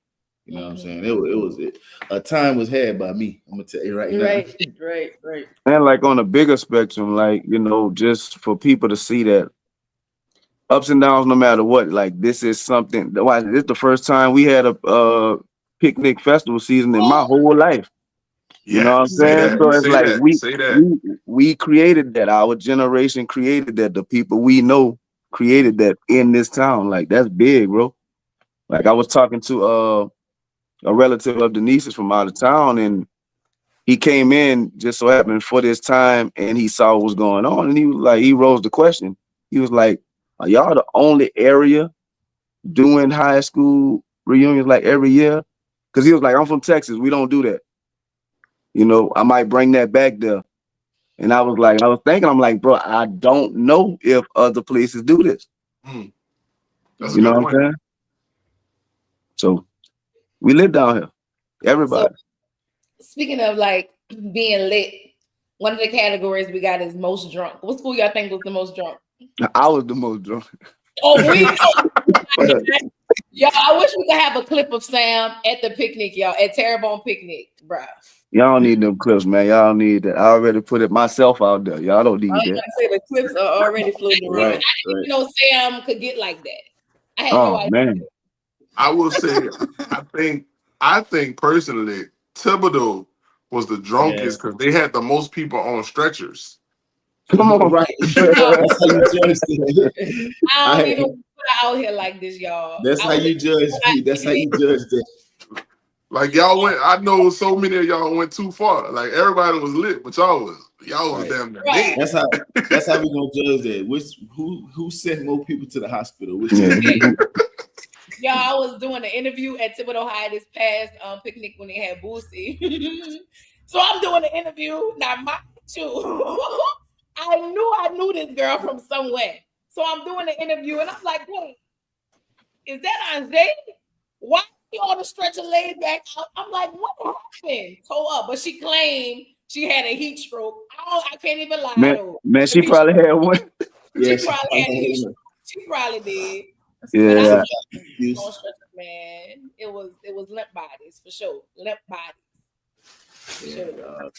You know what I'm saying? It was a time was had by me. I'm gonna tell you right now. Right. And like on a bigger spectrum, like, you know, just for people to see that ups and downs, no matter what, like this is something. Why this is the first time we had a picnic festival season in my whole life. You know what I'm saying? So it's like we created that. Our generation created that. The people we know created that in this town. Like that's big, bro. Like I was talking to a relative of Denise's from out of town, and he came in just so happened for this time, and he saw what was going on, and he was like, he rose the question. He was like, "Are y'all the only area doing high school reunions like every year?" Because he was like, "I'm from Texas. We don't do that. You know, I might bring that back there." And I was thinking, I'm like, bro, I don't know if other places do this. That's You know what I'm saying? So we live down here. Everybody. So, speaking of like being lit, one of the categories we got is most drunk. What school y'all think was the most drunk? I was the most drunk. Oh, y'all, I wish we could have a clip of Sam at the picnic, y'all, at Terrebonne Picnic, bro. Y'all need them clips, man. Y'all need that. I already put it myself out there. Y'all don't need that. Say the clips are already floating around. I didn't know Sam could get like that. I had no idea. Man. I will say, I think personally, Thibodeau was the drunkest because they had the most people on stretchers. Come on, right? That's how you judge it. I don't even put out here like this, y'all. That's how you judge me. That's how you judge that. Like y'all went, I know so many of y'all went too far. Like everybody was lit, but y'all was damn near dead. That's how we gonna judge that. Who sent more people to the hospital? Y'all, I was doing an interview at Thibodeau High this past picnic when they had Boosie. So I'm doing an interview. Now, mind you, I knew this girl from somewhere. So I'm doing an interview and I'm like, wait, is that Andre? Why you on the stretcher laid back out? I'm like, what happened? Told up, but she claimed she had a heat stroke. I can't even lie. Man, she probably had one. She probably had a heat stroke. She probably did. Yeah. Man, it was limp bodies for sure. Limp bodies. For sure.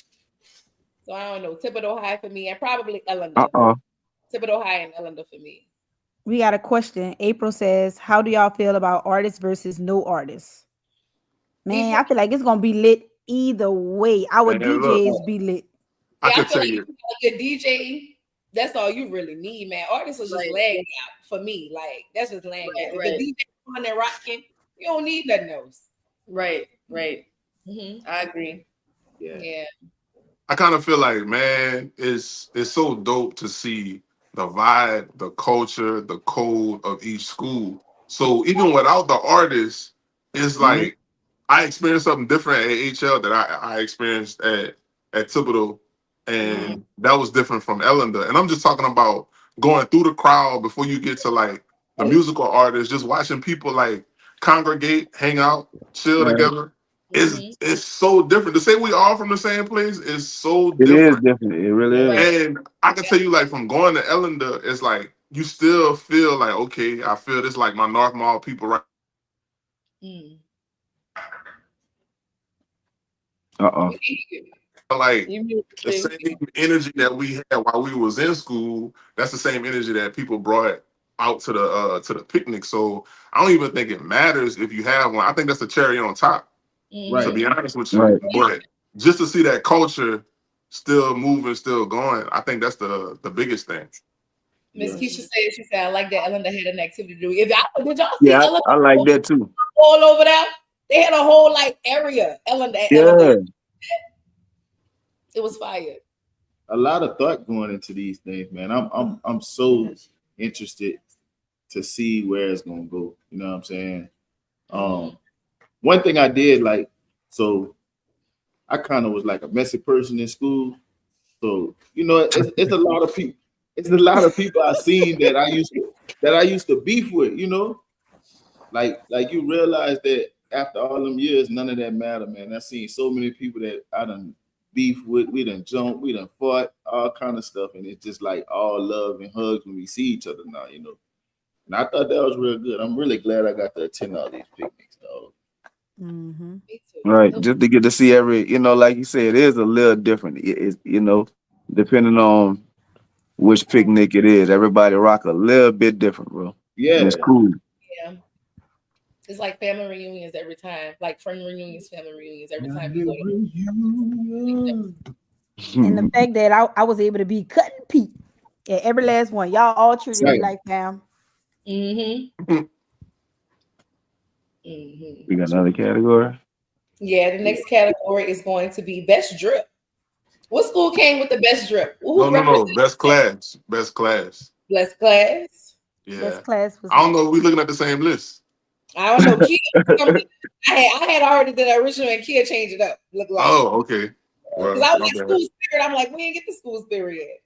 So I don't know. Thibodeau High for me, and probably Ellender. Thibodeau High and Ellender for me. We got a question. April says, "How do y'all feel about artists versus no artists?" Man, I feel like it's gonna be lit either way. Our DJs be lit. I can tell you, a good DJ. That's all you really need, man. Artists are just laying out for me. Like that's just laying out. If the DJ on there rocking, you don't need nothing else. Right. Mm-hmm. I agree. Yeah. I kind of feel like, man, it's so dope to see the vibe, the culture, the code of each school. So even without the artists, it's like I experienced something different at HL that I experienced at Thibodeau, and that was different from Ellender. And I'm just talking about going through the crowd before you get to like the musical artists, just watching people like congregate, hang out, chill together. It's so different. To say we all from the same place is so different. It is different. It really is. And I can tell you, like, from going to Ellender, it's like you still feel like, okay, I feel this like my North Mall people right. Like the same energy that we had while we was in school, that's the same energy that people brought out to the picnic. So I don't even think it matters if you have one. I think that's the cherry on top. To be honest with you, but just to see that culture still moving, still going, I think that's the biggest thing. Miss Yes. Keisha said, she said, I like that Ellen had an activity to do. Did y'all see Yeah, Ellen I like that too. all over there? They had a whole like area. Ellen Yeah. it was fire. A lot of thought going into these things, man. I'm so interested to see where it's gonna go. You know what I'm saying? One thing I did like, so I kind of was like a messy person in school. So you know, it's a lot of people. It's a lot of people I seen that I used to beef with. You know, like you realize that after all them years, none of that matter, man. I seen so many people that I done beef with. We done jumped, we done fought, all kind of stuff, and it's just like all love and hugs when we see each other now. You know, and I thought that was real good. I'm really glad I got to attend all these picnics, dog. Mm-hmm. Right. Just to get to see every, like you said, it is a little different. It's, depending on which picnic it is, everybody rock a little bit different, bro. Yeah. And it's cool. Yeah. It's like family reunions every time, like friend reunions, family reunions every time you go to. And the fact that I was able to be cutting Pete at every last one, y'all all treated me like fam. Mm-hmm. We got another category. Yeah, the next category is going to be best drip. What school came with the best drip? No. Best class. Best class. Best class. Yeah. Best class was. I don't know if we're looking at the same list. I don't know. Kia, I had already did the original, and Kia changed it up. Look like. Oh, okay. Because I was in school spirit. I'm like, we didn't get the school spirit yet.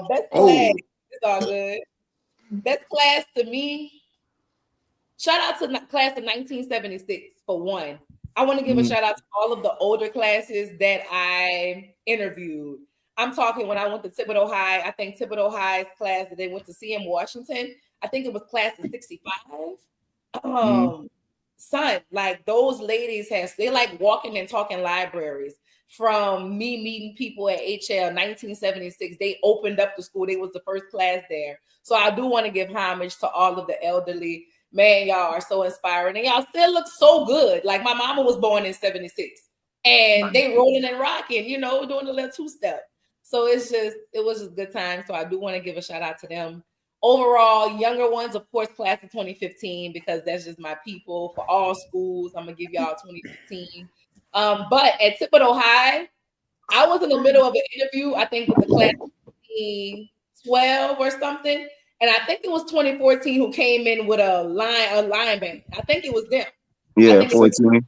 Best class. It's all good. Best class to me. Shout out to class of 1976 for one. I want to give a shout out to all of the older classes that I interviewed. I'm talking when I went to Thibodeau High. I think Thibodeau High's class that they went to CM Washington. I think it was class of 65. Son, like those ladies they like walking and talking libraries. From me meeting people at HL 1976, they opened up the school. They was the first class there. So I do want to give homage to all of the elderly. Man, y'all are so inspiring, and y'all still look so good. Like my mama was born in 76, and they rolling and rocking, doing a little two-step. So it was just good time. So I do want to give a shout out to them. Overall, younger ones, of course, class of 2015, because that's just my people for all schools. I'm gonna give y'all 2015. But at Thibodeau High, I was in the middle of an interview, I think with the class of 2012 or something. And I think it was 2014 who came in with a line band. I think it was them. Yeah, 14.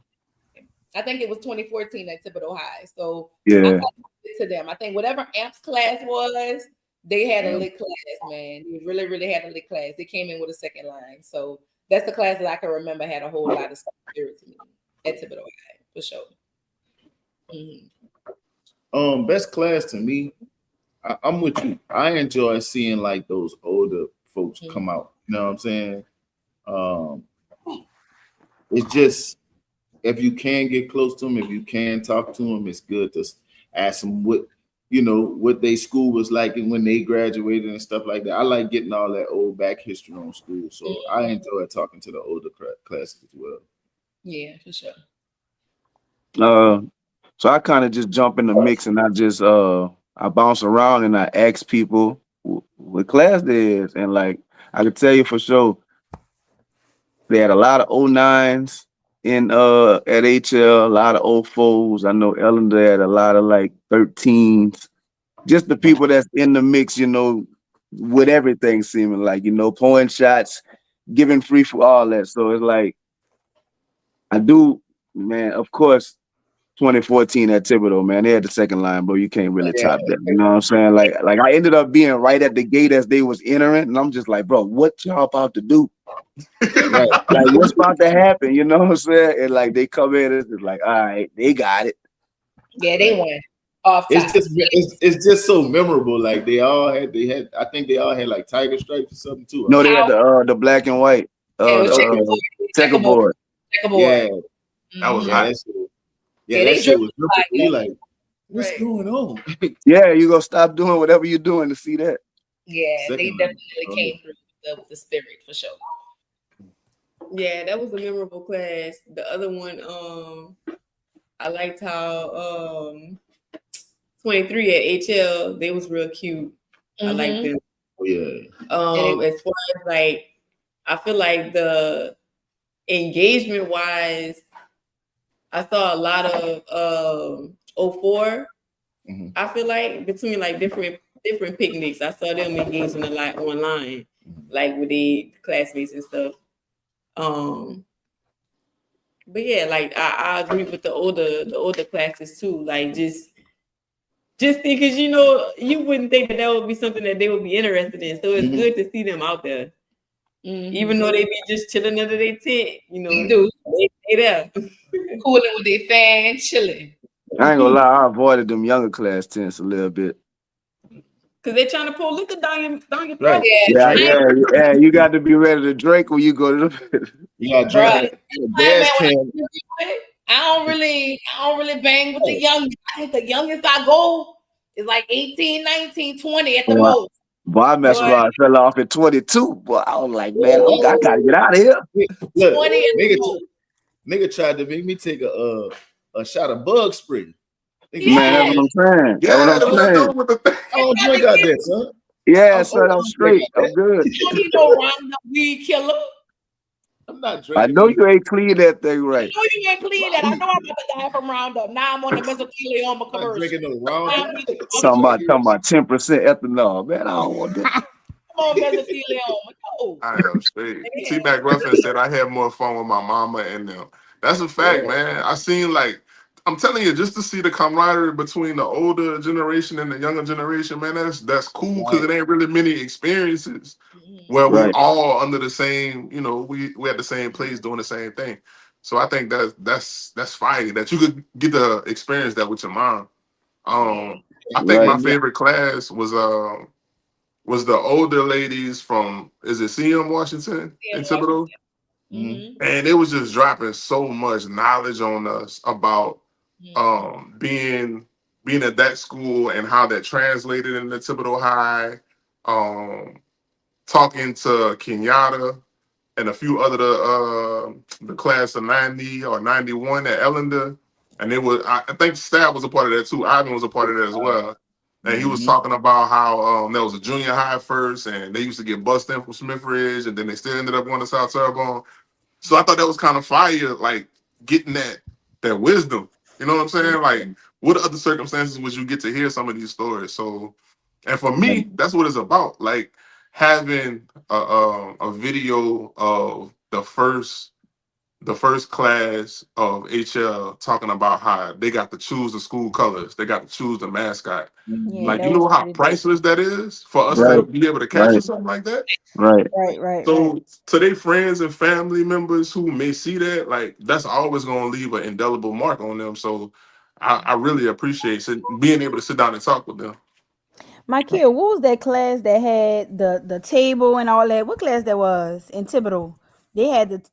I think it was 2014 at Thibodeau High. So yeah, I got to them. I think whatever Amps class was, they had a lit class, man. They really, really had a lit class. They came in with a second line. So that's the class that I can remember had a whole lot of spirit to me at Thibodeau High, for sure. Best class to me, I'm with you. I enjoy seeing like those older folks come out. You know what I'm saying? It's just if you can get close to them, if you can talk to them, it's good to ask them what their school was like and when they graduated and stuff like that. I like getting all that old back history on school, so I enjoy talking to the older classes as well. Yeah, for sure. So I kind of just jump in the mix and I bounce around and I ask people what class they is. And like, I can tell you for sure, they had a lot of 09s at HL, a lot of 04s. I know Ellen had a lot of like 13s. Just the people that's in the mix, with everything seeming like, pouring shots, giving free for all that. So it's like, I do, man, of course, 2014 at Thibodeau, man, they had the second line, bro. You can't really top that. You know what I'm saying? Like I ended up being right at the gate as they was entering, and I'm just like, bro, what y'all about to do? Right. Like, what's about to happen? You know what I'm saying? And like they come in, it's just like, all right, they got it. Yeah, they won. Off top. It's just so memorable. Like I think they all had like tiger stripes or something too. No, they had the black and white checkerboard. Yeah, that was hot. That shit was like, what's going on? Yeah, you gonna stop doing whatever you're doing to see that. Yeah, they definitely came through with the spirit for sure. Yeah, that was a memorable class. The other one, I liked how 23 at HL, they was real cute. I liked them. Yeah. As far as like, I feel like the engagement wise, I saw a lot of 04. I feel like between like different picnics, I saw them engaging a lot online, like with the classmates and stuff. But yeah, like I agree with the older classes too. Like just because you wouldn't think that would be something that they would be interested in. So it's good to see them out there, even though they be just chilling under their tent. They do. They there, Cooling with their fan, chilling. I ain't gonna lie, I avoided them younger class tents a little bit. Cause they're trying to pull liquor down your throat. Right. Yeah. You got to be ready to drink when you go to the. You got drink. I don't really bang with the young. I think the youngest I go is like 18, 19, 20 at the most. Boy, I messed around, fell off at 22. Boy, I was like, man, I gotta get out of here. Look, nigga tried to make me take a shot of bug spray. Man, that's what I'm saying. Yeah, that's what I'm saying. I don't drink out there, son. Yeah, son, I'm straight. I'm good. You don't need no Roundup weed killer. I'm not drinking. I know you ain't clean that thing right. I know you ain't clean that. I know I'm about to die from Roundup. Now I'm on the mesothelioma commercial. I'm drinking no Roundup. Talking about 10% ethanol, man. I don't want that. Come on, mesothelioma. No. I am straight. T Mac Ruffin said I had more fun with my mama and them. That's a fact, man. I seen like. I'm telling you, just to see the camaraderie between the older generation and the younger generation, man, that's cool because it ain't really many experiences where we all under the same, we at the same place doing the same thing. So I think that's fire that you could get to experience that with your mom. I think my favorite class was the older ladies from CM Washington in Thibodeau, and it was just dropping so much knowledge on us about. Being at that school and how that translated into Thibodeau High, talking to Kenyatta and a few other the class of 90 or 91 at Ellender, and it was I think Stab was a part of that too. Ivan was a part of that as well, and he was talking about how there was a junior high first, and they used to get bussed in from Smith Ridge, and then they still ended up going to South Terrebonne. So I thought that was kind of fire, like getting that wisdom. You know what I'm saying? Like, what other circumstances would you get to hear some of these stories? So, and for me, that's what it's about. Like having a video of the first class of HL talking about how they got to choose the school colors, they got to choose the mascot. Like, you know how priceless that is for us to be able to capture something like that? Right. So to their friends and family members who may see that, like that's always gonna leave an indelible mark on them. So I really appreciate being able to sit down and talk with them. My kid, what was that class that had the table and all that? What class that was in Thibodeau? They had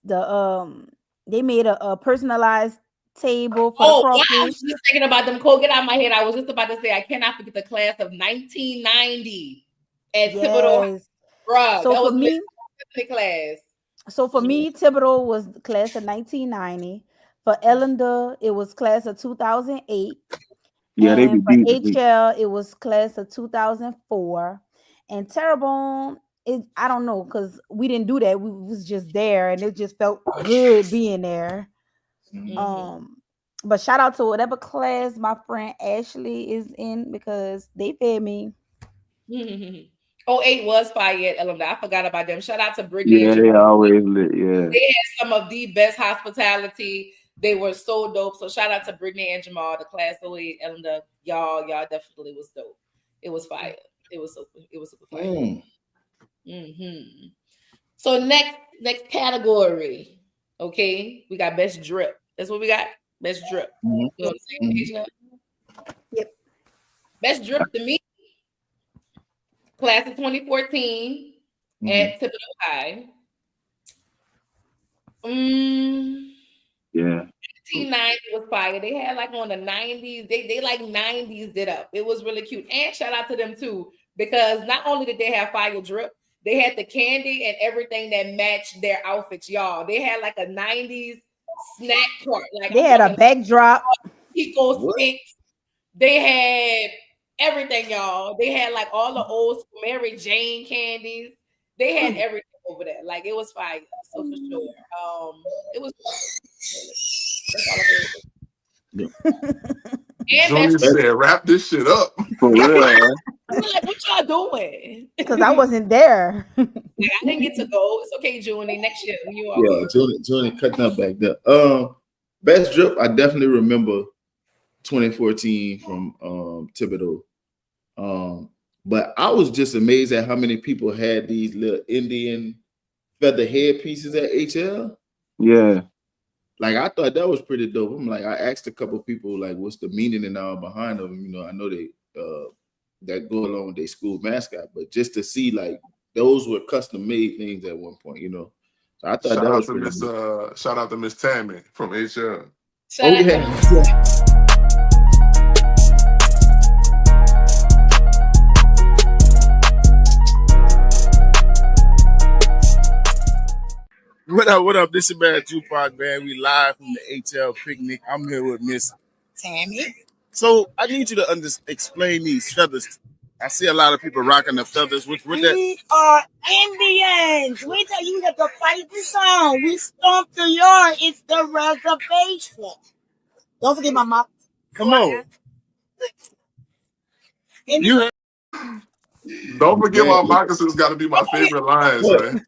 they made a personalized table for the crawfish. I was just thinking about them. Get out of my head. I was just about to say I cannot forget the class of 1990 at Thibodeau. Bruh, so for me, class. So for me, Thibodeau was class of 1990. For Ellender, it was class of 2008. Yeah, and for HL, it was class of 2004. And Terrebonne, I don't know, because we didn't do that. We was just there, and it just felt good being there. But shout out to whatever class my friend Ashley is in because they fed me. 08 was fire at Alumni. I forgot about them. Shout out to Brittany. Yeah, they always lit. Yeah, they had some of the best hospitality. They were so dope. So shout out to Brittany and Jamal, the class 08 Alumni. Y'all definitely was dope. It was fire. It was super fire. So next category. Okay, we got best drip. That's what we got. Best drip. You know what I'm saying? Yep. Best drip to me. Class of 2014 at Thibodeau High. Yeah. 1990 was fire. They had like on the 90s, they like 90s did up. It was really cute. And shout out to them too, because not only did they have fire drip, they had the candy and everything that matched their outfits, y'all. They had like a 90s snack cart. Like they had a backdrop. Pico sticks. They had everything, y'all. They had like all the old Mary Jane candies. They had everything over there. Like it was fire. So for sure. It was that's all I Junior said, wrap this shit up. For real. like, what y'all doing? Because I wasn't there. Like, I didn't get to go. It's okay, Junie. Next year you all yeah, Junie cutting up back there. Best drip, I definitely remember 2014 from Thibodeau. But I was just amazed at how many people had these little Indian feather headpieces at HL. Yeah. Like I thought that was pretty dope. I'm like, I asked a couple people like, what's the meaning and all behind them? You know, I know they that go along with their school mascot, but just to see like those were custom made things at one point, you know. So I thought shout out to Miss Tammy from HL. What up? This is Bad Tupac, man. We live from the HL picnic. I'm here with Miss Tammy. So I need you to explain these feathers. I see a lot of people rocking the feathers. We are Indians. We tell you have to fight the song. We stomp the yard. It's the reservation. Don't forget my mom. Come on. Don't forget my moccasins got to be my favorite lines, man.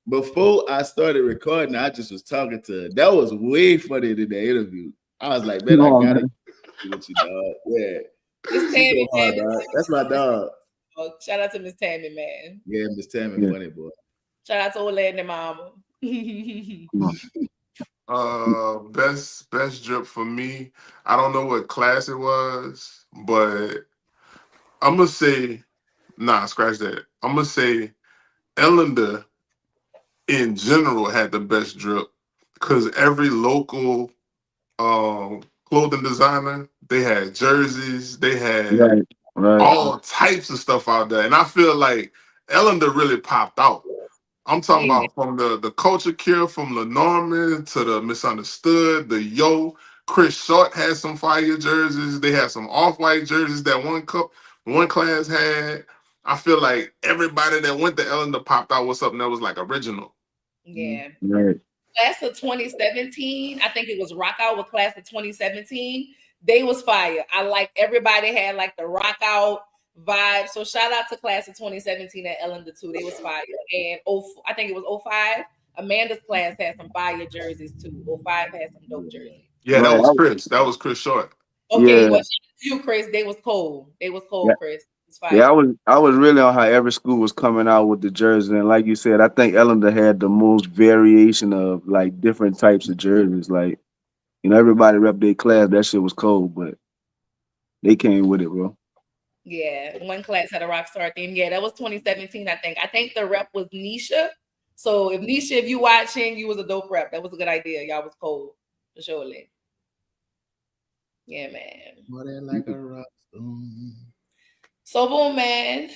Before I started recording, I just was talking to her. That was way funnier than the interview. I was like, man, I gotta get with you, dog. Yeah. Miss Tammy, hard, dog. That's my dog. Oh, shout out to Miss Tammy, man. Yeah, Miss Tammy, funny boy. Shout out to Orlando mama. Best drip for me. I don't know what class it was, but I'm gonna say, scratch that. I'm gonna say Ellender in general had the best drip because every local clothing designer, they had jerseys, they had all types of stuff out there. And I feel like Ellender really popped out. I'm talking about from the Culture Cure, from Lenormand to the Misunderstood, the Yo. Chris Short had some fire jerseys. They had some off-white jerseys that one class had. I feel like everybody that went to Ellender popped out with something that was like original. Yeah. Right. Class of 2017, I think it was Rock Out with class of 2017. They was fire. I like everybody had like the Rock Out vibe. So shout out to class of 2017 at Ellender too. They was fire. And I think it was 05. Amanda's class had some fire jerseys too. 05 had some dope jerseys. Yeah, that was Chris. That was Chris Short. Okay, well, you, Chris. They was cold. Chris. Yeah, I was really on how every school was coming out with the jersey, and like you said, I think Ellender had the most variation of like different types of jerseys. Like, you know, everybody rep their class. That shit was cold, but they came with it, bro. Yeah, one class had a rock star theme. Yeah, that was 2017. I think the rep was Nisha. So if you watching, you was a dope rep. That was a good idea. Y'all was cold for surely. Yeah, man. What like a rock star. So boom, man.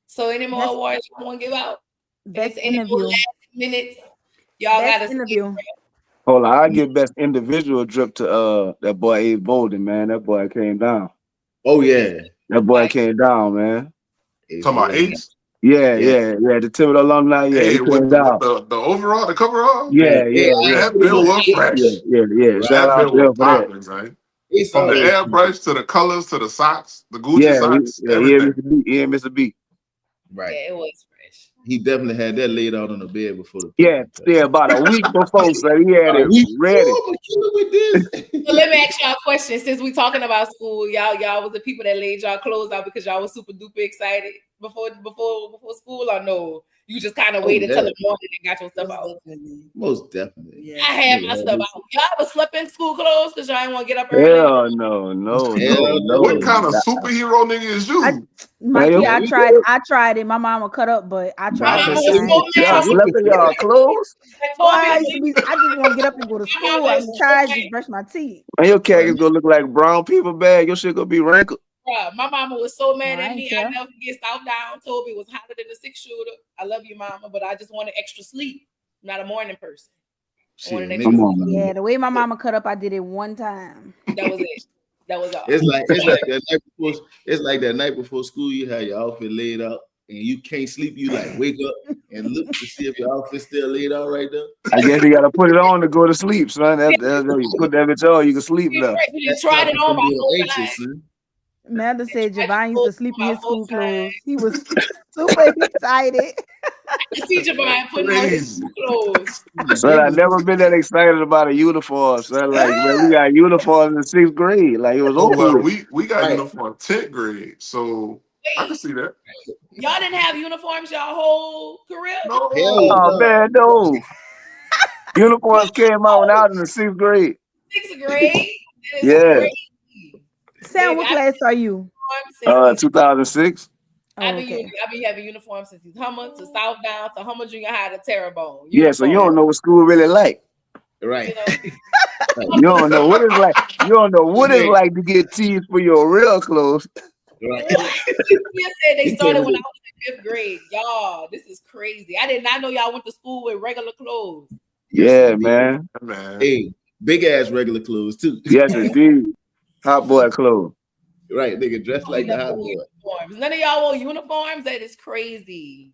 So any more awards you want to give out? Best interview. Last minutes. Y'all got to interview. Hold on, I give best individual drip to that boy Abe Bolden, man. That boy came down. Oh yeah, that boy came down, man. Talking about Ace? Yeah. The Thibodeau alumni, Hey, he with came down. The overall, the coverall? Yeah. That bill was fresh. Yeah. That bill was popping, man. From the airbrush to the colors to the socks, the Gucci socks, everything. He and Mr. B. Right. Yeah, it was fresh. He definitely had that laid out on the bed before the about a week before, so he had it ready. So let me ask y'all a question. Since we talking about school, y'all was the people that laid y'all clothes out because y'all was super duper excited before school, or no? You just kind of waited till the morning and got your stuff out. Most definitely. Yeah. I had my stuff out. Y'all ever slept in school clothes because y'all didn't want to get up early? Hell no. What kind of superhero nigga is you? Mikey, I tried it. My mama cut up, but I tried it. Y'all slept in y'all clothes? I just want to get up and go to school. I'm tired, just brush my teeth. And your cat is gonna look like brown paper bag. Your shit gonna be wrinkled. Yeah, my mama was so mad at me. I never forget South Down. Told me it was hotter than a 6-shooter. I love you, mama, but I just wanted extra sleep. I'm not a morning person. Yeah, the way my mama cut up, I did it one time. That was it. That was all. It's like that night before. It's like that night before school. You have your outfit laid out, and you can't sleep. You like wake up and look to see if your outfit's still laid out right there. I guess you gotta put it on to go to sleep, son. That's you put that bitch on, you can sleep now. You tried it on my whole anxious, time. Amanda said Javon used to sleep in his school clothes. He was super excited. I see Javon putting on his school clothes. Son, I never been that excited about a uniform. Son, like man, we got uniforms in 6th grade. Like it was Oh over. well, we got uniform 10th grade, so I can see that. Y'all didn't have uniforms your whole career? No. Oh man, no. Uniforms came out when I was in the 6th grade. 6th grade? Yeah. Sam, what class are you? 2006. I be having uniforms since Hummer to South Down to Hummer Junior High to Terrebonne. Yeah, so you don't know what school really like. Right. You don't know what it's like. You don't know what it's like to get teased for your real clothes. Right. Said they started when I was in 5th grade. Y'all, this is crazy. I did not know y'all went to school with regular clothes. Yeah, man. Hey, big ass regular clothes too. Yes, indeed. Hot boy clothes. Right, nigga dressed like the hot boy. Uniforms. None of y'all wore uniforms. That is crazy.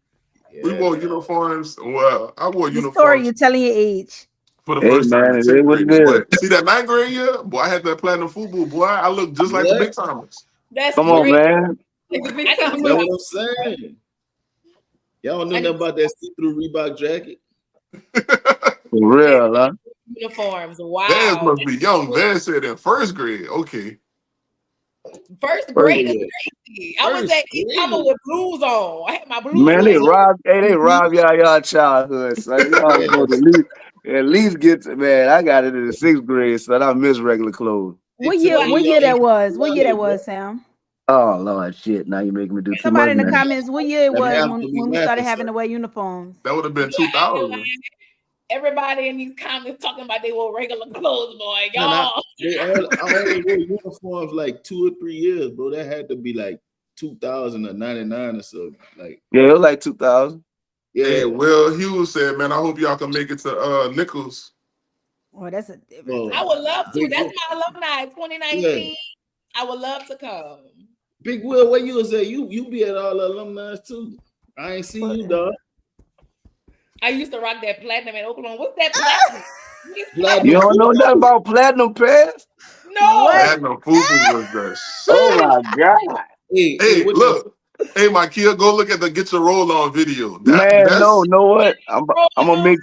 Yeah. We wore uniforms. Well, I wore uniforms. Story, you're telling your age. For the first time in 10th grade. But see that 9th grade year, boy, I had that platinum football, boy. I looked just like the big timers. That's Come on, man. That's what I'm saying. Y'all don't know nothing about that see-through Reebok jacket. For real, huh? Uniforms. Wow. Vans must be young. Vans said in 1st grade. Okay. 1st grade is crazy. I was at East Summer with blues on. I had my blues on. Man, they robbed y'all childhood, son. Y'all supposed to at least get to, man. I got it in the 6th grade, son. I miss regular clothes. What year that was? What year that was, Sam? Oh Lord, shit! Now you making me do too Somebody much. in the comments, what year it was when we started having to wear uniforms? That would have been 2000. Everybody in these comments talking about they wore regular clothes, boy. Y'all. I only wore uniforms like 2 or 3 years, bro. That had to be like 2000 or 99 or so. Like yeah, it was like 2000. Yeah. Hey, Will Hughes said, "Man, I hope y'all can make it to Nichols." Oh, that's a different. I would love to. That's my alumni 2019. Yeah. I would love to come. Big Will, where you was at? You be at all the alumni too. I ain't seen you, dog. I used to rock that platinum in Oklahoma. What's that platinum? You don't know nothing about platinum pants? No. Platinum fufu was the shit. Oh my god. Hey, look. Hey, my kid, go look at the Get Your Roll On video. No, know what? I'm gonna make.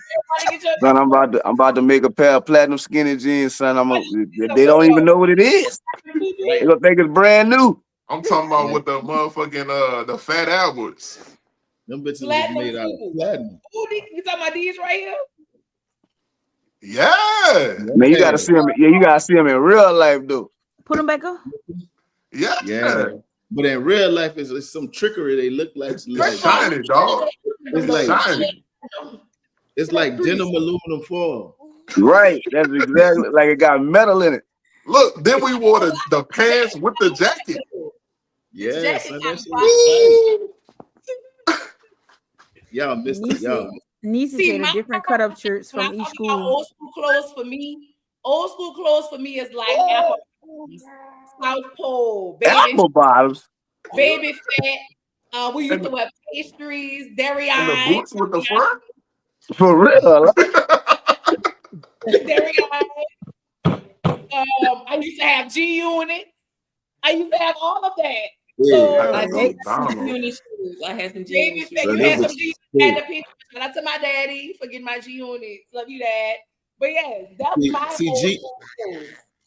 Son, I'm about to make a pair of platinum skinny jeans, son. They don't even know what it is. They gonna think it's brand new. I'm talking about with the motherfucking the Fat Alberts. Them bitches was made out of platinum. You talking about these right here? Yeah. Man, you gotta see them. Yeah, you gotta see them in real life, though. Put them back up. Yeah. But in real life, it's some trickery. They look like shiny, dog. It's like shiny. It's like denim aluminum foil. Right. That's exactly like it got metal in it. Look, then we wore the pants with the jacket. Yes, y'all missed it, y'all. Nieces had a different cut up shirts from each school. Old school clothes for me. Old school clothes for me is like apple bottoms, South Pole, baby, apple bottoms, baby fat. We used to wear pastries, dairy and the boots with the fur. For real. Dairy I used to have G Unit. I used to have all of that. I had some G Unit shoes. You had some G Unit. Shout out to my daddy for getting my G Units. Love you, Dad. But yeah, that's my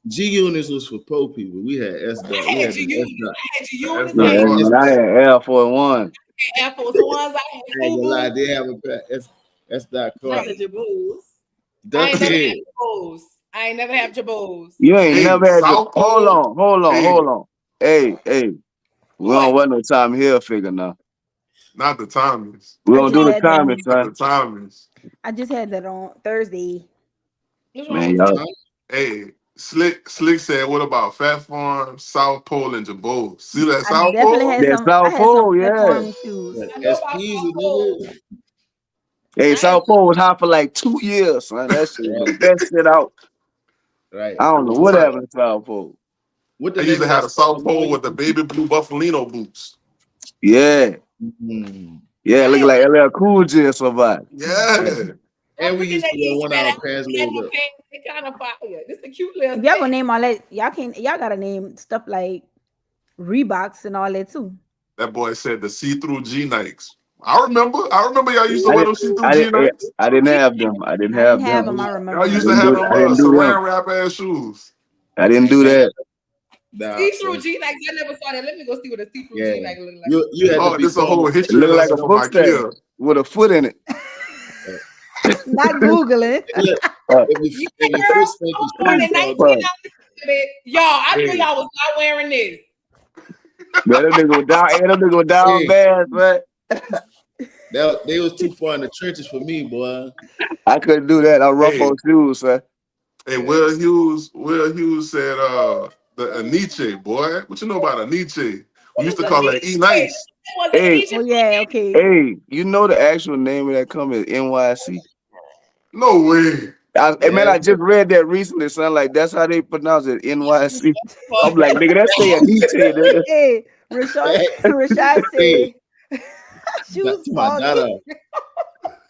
G Units was for poor people. We had S dot. I had G Units. I had Air Force One. Air Force Ones. I had FUBU. They have a S dot car. I ain't never have Jabos. You ain't never had Hold on. Hey. We don't want no Tommy Hilfiger now. Not the Tommies. We don't do the Tommies, son. The Tommies. I just had that on Thursday. Man, y'all. Hey, Slick said, what about Fat Farm, South Pole, and Jabot? See that South Pole? That South Pole, yeah. Hey, South Pole was hot for like 2 years, son. That shit was the best shit out. Right. I don't know what happened to South Pole. What I the used name to of have that a South sport? Pole with the baby blue Buffalino boots. Yeah. Yeah, looking like LL Cool J or somebody. Yeah. And we looking used at to wear these 1 hour pants later. It kind of fire. This is a cute little If y'all thing. gonna name all that, y'all gotta name stuff like Reeboks and all that too. That boy said the see-through G Nikes. I remember y'all used to I wear didn't those see-through G Nikes. I didn't have them. I didn't I didn't have have them. them. I Y'all remember used them. to have them I didn't do them. saran wrap ass shoes. I didn't do that. Nah, See-through son. G Nikes. I never saw that. Let me go see what a see-through Yeah. G Nike look like. You had to Oh, be this a whole tall. It history looked like a lesson on foot my stand kid. with a foot in it. Not Googling. Look, Uh, if your foot stank, you Born in still tall. 1990. Y'all, I knew Hey. y'all was not wearing this. Man, them nigga was down Hey. bad, man. They was too far in the trenches for me, boy. I couldn't do that. I rough Hey. on shoes, son. Hey, Yeah. Will Hughes said the Aniche, boy. What you know about Aniche? We used to call that E Nice. Hey, Oh yeah, okay. hey, you know the actual name of that company is NYC? No way. Hey, man, Yeah. I just read that recently, son. Like, that's how they pronounce it, NYC. I'm like, nigga, that's say Aniche, nigga. Hey, Rashad Hey, said shoes to my foggy. dada.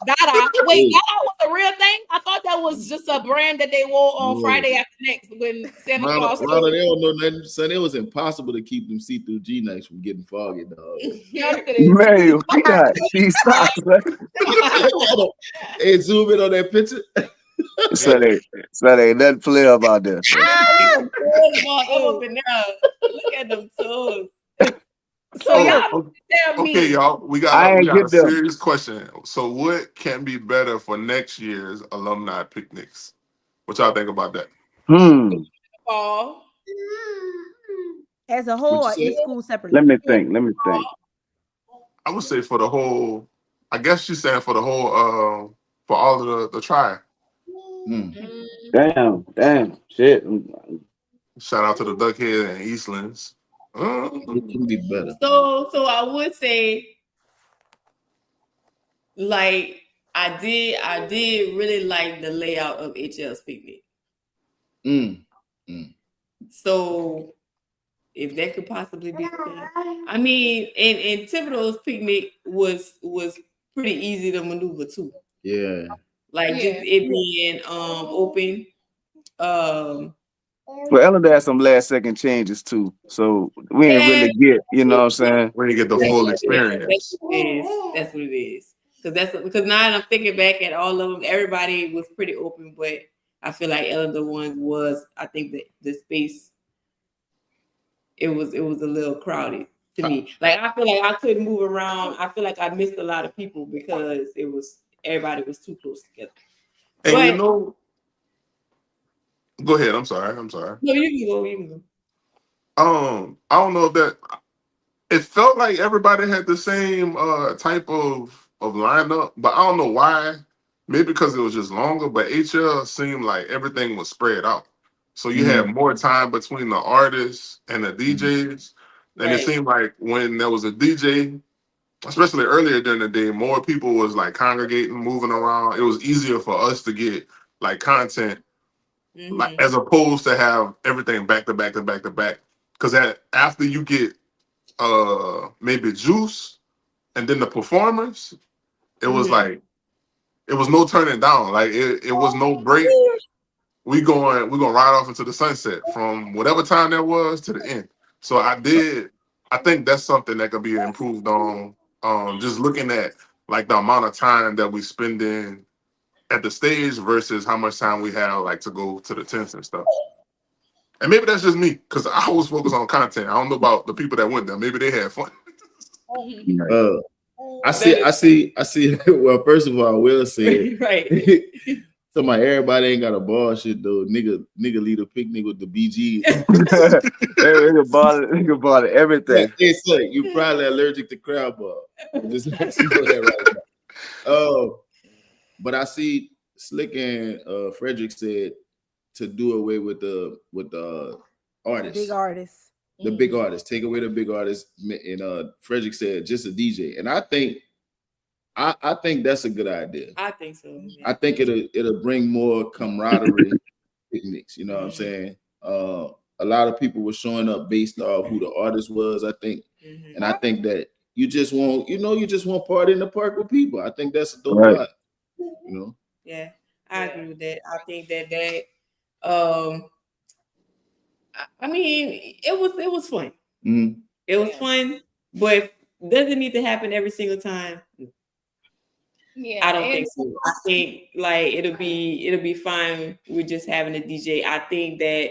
Dada. Wait, Hey. Dada was a real thing? I thought that was just a brand that they wore on No. Friday after next when Santa Claus. Ronald, they don't know nothing. Son, it was impossible to keep them see-through G Nikes from getting foggy, dog. Man, you got these socks, man. Hey, zoom in on that picture. So they nothing play about this. Look at them toes. So y'all, Tell me. Okay, y'all. We I ain't got a get them. serious question. So, what can be better for next year's alumni picnics? What y'all think about that? Oh. as a whole, or What you each say? school separately. Let me think. I would say for the whole. I guess she's saying for the whole. For all of the try. Damn, shit. Shout out to the Duckhead and Eastlands. It can be better. So I would say, like, I did really like the layout of HL's picnic. So if that could possibly be, I mean, and Thibodeau's picnic was pretty easy to maneuver too. Yeah. Like just it being open. Well, Ellen had some last second changes too, so we didn't really get, you know what I'm saying? We didn't get the full experience. That's what it is. Because now that I'm thinking back at all of them, everybody was pretty open, but I feel like Ellen the one was, I think that the space, it was a little crowded to me. Like I feel like I couldn't move around. I feel like I missed a lot of people because everybody was too close together. And but, you know, go ahead. I'm sorry. No, you can go. I don't know if that. It felt like everybody had the same type of lineup, but I don't know why. Maybe because it was just longer, but HL seemed like everything was spread out. So you had more time between the artists and the DJs. And it seemed like when there was a DJ, especially earlier during the day, more people was like congregating, moving around. It was easier for us to get like content, like as opposed to have everything back to back to back to back. Because after you get maybe Juice and then the performers, it was like it was no turning down. Like it was no break. We going right off into the sunset from whatever time that was to the end. So I think that's something that could be improved on. Just looking at like the amount of time that we spend in at the stage versus how much time we have like to go to the tents and stuff. And maybe that's just me because I was focused on content. I don't know about the people that went there. Maybe they had fun. I see. Well, first of all, I will say so everybody ain't got a ball shit though. Nigga lead a picnic with the BG. Nigga bought everything. Hey, so you probably allergic to crab ball. Just let you know that right now. But I see Slick and Frederick said to do away with the artists. Big artists. The big artists. Take away the big artists. And Frederick said just a DJ. And I think that's a good idea. I think so. Yeah. I think it'll bring more camaraderie picnics. You know what I'm saying? a lot of people were showing up based off who the artist was, I think. And I think that you just want party in the park with people. I think that's a dope vibe. Yeah, I agree with that. I think that I mean, it was fun. Mm-hmm. It was fun, but does it need to happen every single time? Yeah, I don't think so. I think like it'll be fine with just having a DJ. I think that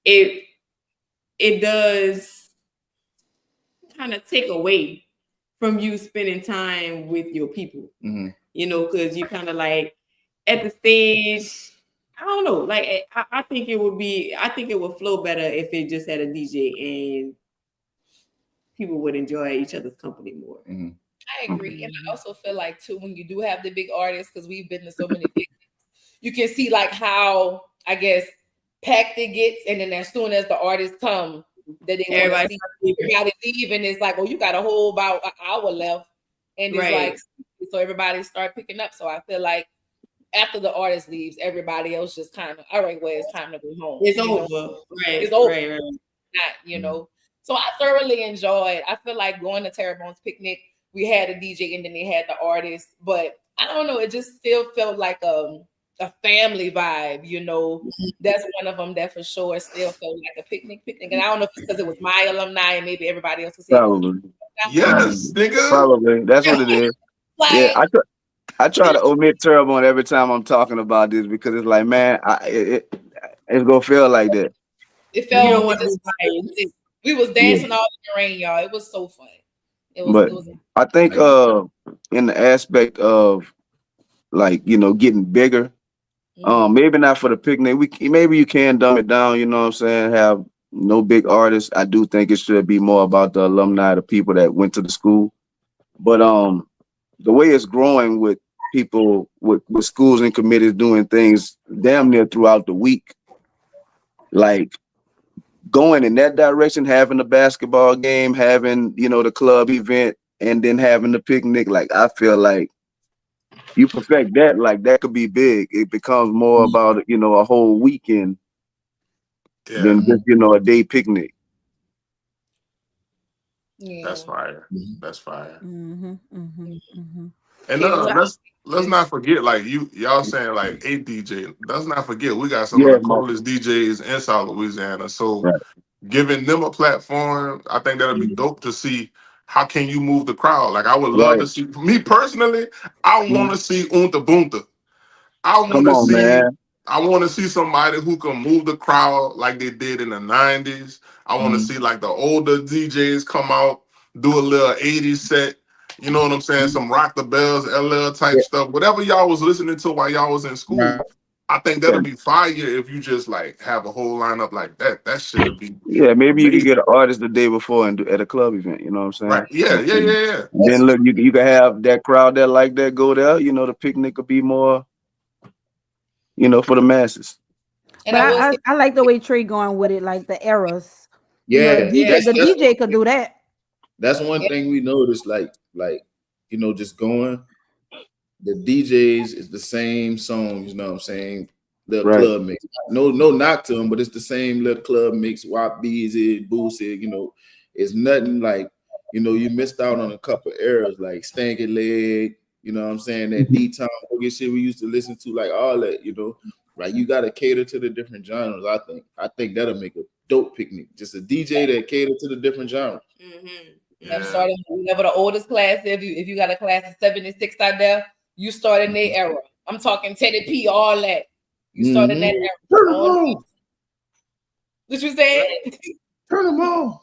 it does kind of take away from you spending time with your people. Mm-hmm. Because you kind of like at the stage. I don't know. Like I think it would flow better if it just had a DJ and people would enjoy each other's company more. Mm-hmm. I agree. And I also feel like too, when you do have the big artists, because we've been to so many big, you can see like how, I guess, packed it gets. And then as soon as the artists come, that they want to see everybody leave. And it's like, oh, you got a whole about an hour left. And it's like, so everybody start picking up. So I feel like after the artist leaves, everybody else just kind of, all right, well, it's time to go home. It's over. Right. It's over. Right. Not, So I thoroughly enjoyed. I feel like going to Terrebone's picnic, we had a DJ and then they had the artist, but I don't know. It just still felt like a family vibe, That's one of them that for sure still felt like a picnic. And I don't know if it's because it was my alumni and maybe everybody else was probably. Yes, nigga. Probably. That's what it is. Yeah, I try to omit Terrebonne every time I'm talking about this because it's like, man, it's gonna feel like that. It felt. We was dancing all in the rain, y'all. It was so fun. It was I think in the aspect of like getting bigger, maybe not for the picnic. Maybe you can dumb it down. You know what I'm saying? Have no big artists. I do think it should be more about the alumni, the people that went to the school. But the way it's growing with people with schools and committees doing things damn near throughout the week, like going in that direction, having the basketball game, having the club event, and then having the picnic. Like I feel like you perfect that, like that could be big. It becomes more about a whole weekend than just a day picnic. Yeah. That's fire. That's fire. Mm-hmm, mm-hmm, mm-hmm. And let's not forget, like y'all saying like 8 DJ. Let's not forget we got some of the coolest DJs in South Louisiana. So giving them a platform, I think that'll be dope to see. How can you move the crowd? Like I would love to see. Me personally, I want to see Unta Bunta. I want to see somebody who can move the crowd like they did in the 90s. I want to see like the older DJs come out, do a little 80s set. You know what I'm saying? Some Rock the Bells, LL type stuff. Whatever y'all was listening to while y'all was in school. I think that'll be fire if you just like have a whole lineup like that. That should be maybe amazing. You can get an artist the day before and do at a club event. You know what I'm saying? Right. Yeah. Then look, you can have that crowd that like that go there. The picnic could be more, for the masses. But I like the way Trey going with it, like the eras. Yeah, the DJ could do that. That's one thing we noticed, like just going. The DJs is the same songs, you know what I'm saying? The club mix. No knock to them, but it's the same little club mix. WAP, BZ, Boosie, it's nothing like, you missed out on a couple eras like Stanky Leg, you know what I'm saying? That D-Town shit we used to listen to, like all that, Like you gotta cater to the different genres, I think that'll make a dope picnic. Just a DJ that cater to the different genres. Mm-hmm. Yeah. I'm starting whenever the oldest class, if you got a class of 76 out there, you start in their era. I'm talking Teddy P, all that. You start in that era. Turn them on. What you saying? Turn them on.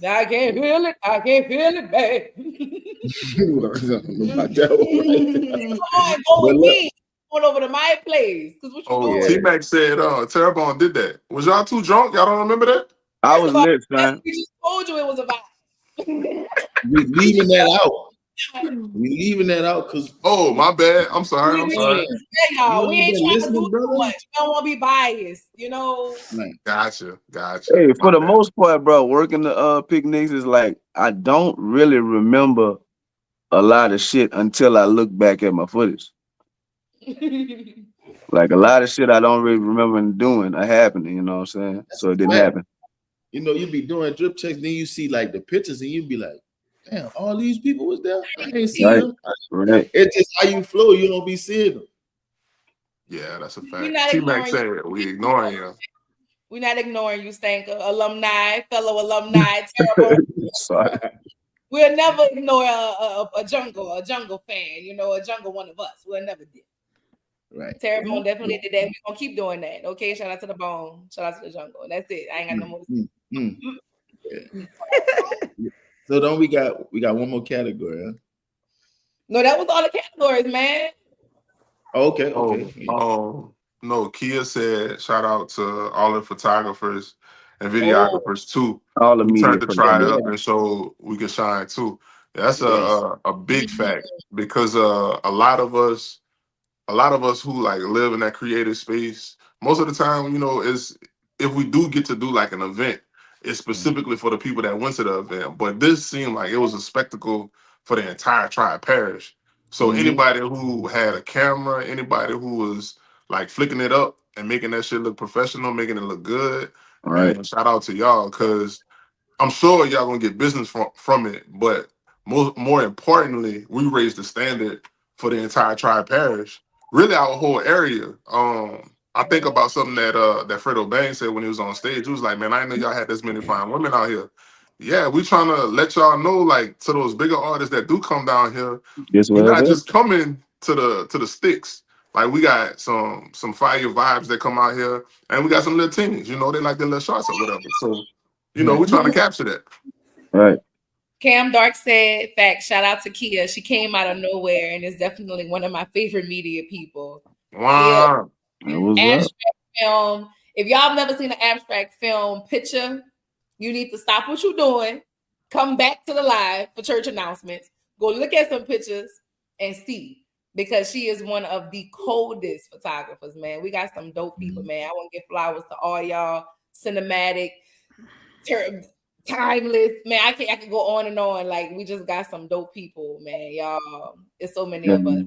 I can't feel it. I can't feel it, babe. Go with me. Going over to my place. T-Mac said Terrebonne did that. Was y'all too drunk? Y'all don't remember that? I was lit, man. We just told you it was a vibe. We leaving that out. We leaving that out because my bad. I'm sorry. Y'all. We ain't trying to do too much. We don't want to be biased, Gotcha. Hey, for the most part, bro, working the picnics is like I don't really remember a lot of shit until I look back at my footage. Like a lot of shit I don't really remember doing or happening, you know what I'm saying? So it didn't happen. You know, you be doing drip checks, then you see like the pictures, and you be like, damn, all these people was there. I ain't see them. Right. It's just how you flow, you don't be seeing them. Yeah, that's a fact. T-Mac said we ignoring you. We're not ignoring you, Stanker. Alumni, fellow alumni, terrible. Sorry. We'll never ignore a jungle fan, you know, a jungle one of us. We'll never do. Right. Terrible definitely did that. We're gonna keep doing that. Okay. Shout out to the bone. Shout out to the jungle. That's it. I ain't got no more to say. Yeah. So don't we got one more category, huh? No, that was all the categories, man. Okay. No, Kia said shout out to all the photographers and videographers too. All the we media turned to try up and so we can shine too. That's a big fact because a lot of us who like live in that creative space, most of the time, you know, is if we do get to do like an event, it's specifically for the people that went to the event. But this seemed like it was a spectacle for the entire Tri-Parish. So anybody who had a camera, anybody who was like flicking it up and making that shit look professional, making it look good, man, shout out to y'all, because I'm sure y'all gonna get business from it. But more importantly, we raised the standard for the entire Tri-Parish, really our whole area. I think about something that Fredo Bang said when he was on stage. He was like, man, I didn't know y'all had this many fine women out here. Yeah, we trying to let y'all know, like, to those bigger artists that do come down here, we're not just coming to the sticks. Like, we got some fire vibes that come out here, and we got some little teens, you know, they like their little shots or whatever. So, you know, we're trying to capture that. Right. Cam Dark said, fact, shout out to Kia. She came out of nowhere and is definitely one of my favorite media people. Wow. Abstract film. If y'all have never seen an abstract film picture, you need to stop what you're doing, come back to the live for church announcements, go look at some pictures and see, because she is one of the coldest photographers, man. We got some dope people, man. I want to give flowers to all y'all. Cinematic, timeless, man. I can go on and on. Like, we just got some dope people, man. Y'all, there's so many of us.